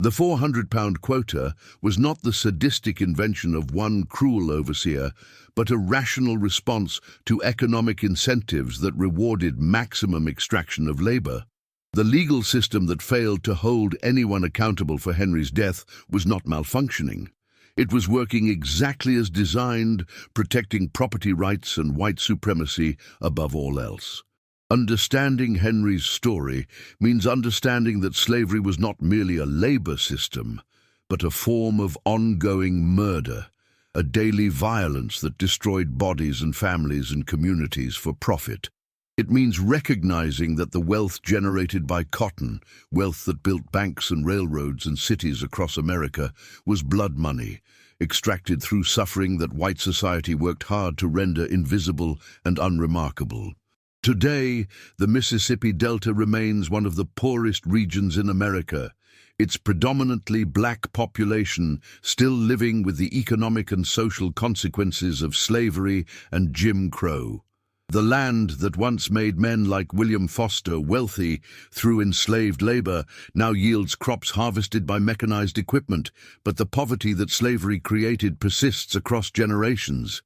The 400-pound quota was not the sadistic invention of one cruel overseer, but a rational response to economic incentives that rewarded maximum extraction of labor. The legal system that failed to hold anyone accountable for Henry's death was not malfunctioning. It was working exactly as designed, protecting property rights and white supremacy above all else. Understanding Henry's story means understanding that slavery was not merely a labor system, but a form of ongoing murder, a daily violence that destroyed bodies and families and communities for profit. It means recognizing that the wealth generated by cotton, wealth that built banks and railroads and cities across America, was blood money, extracted through suffering that white society worked hard to render invisible and unremarkable. Today, the Mississippi Delta remains one of the poorest regions in America, its predominantly black population still living with the economic and social consequences of slavery and Jim Crow. The land that once made men like William Foster wealthy through enslaved labor now yields crops harvested by mechanized equipment, but the poverty that slavery created persists across generations.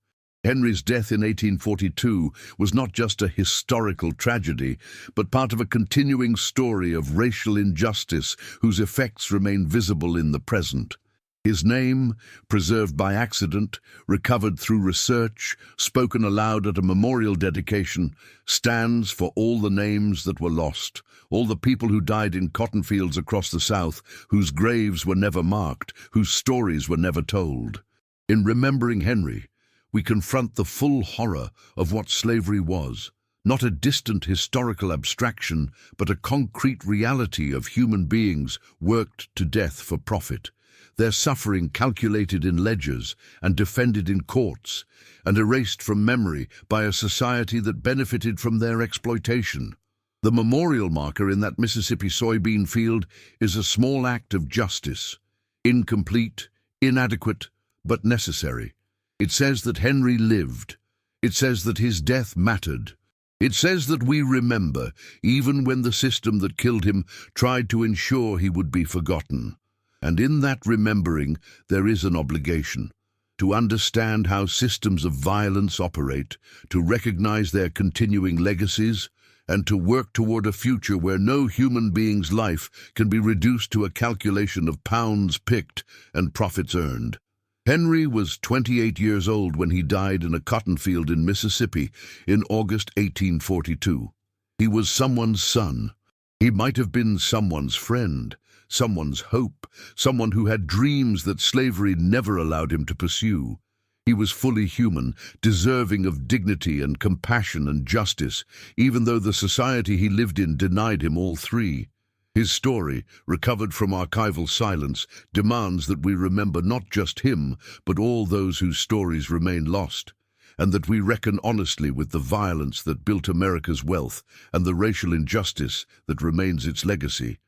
Henry's death in 1842 was not just a historical tragedy, but part of a continuing story of racial injustice whose effects remain visible in the present. His name, preserved by accident, recovered through research, spoken aloud at a memorial dedication, stands for all the names that were lost, all the people who died in cotton fields across the South, whose graves were never marked, whose stories were never told. In remembering Henry, we confront the full horror of what slavery was, not a distant historical abstraction, but a concrete reality of human beings worked to death for profit, their suffering calculated in ledgers and defended in courts, and erased from memory by a society that benefited from their exploitation. The memorial marker in that Mississippi soybean field is a small act of justice, incomplete, inadequate, but necessary. It says that Henry lived. It says that his death mattered. It says that we remember, even when the system that killed him tried to ensure he would be forgotten. And in that remembering, there is an obligation to understand how systems of violence operate, to recognize their continuing legacies, and to work toward a future where no human being's life can be reduced to a calculation of pounds picked and profits earned. Henry was 28 years old when he died in a cotton field in Mississippi in August 1842. He was someone's son. He might have been someone's friend, someone's hope, someone who had dreams that slavery never allowed him to pursue. He was fully human, deserving of dignity and compassion and justice, even though the society he lived in denied him all three. His story, recovered from archival silence, demands that we remember not just him, but all those whose stories remain lost, and that we reckon honestly with the violence that built America's wealth and the racial injustice that remains its legacy.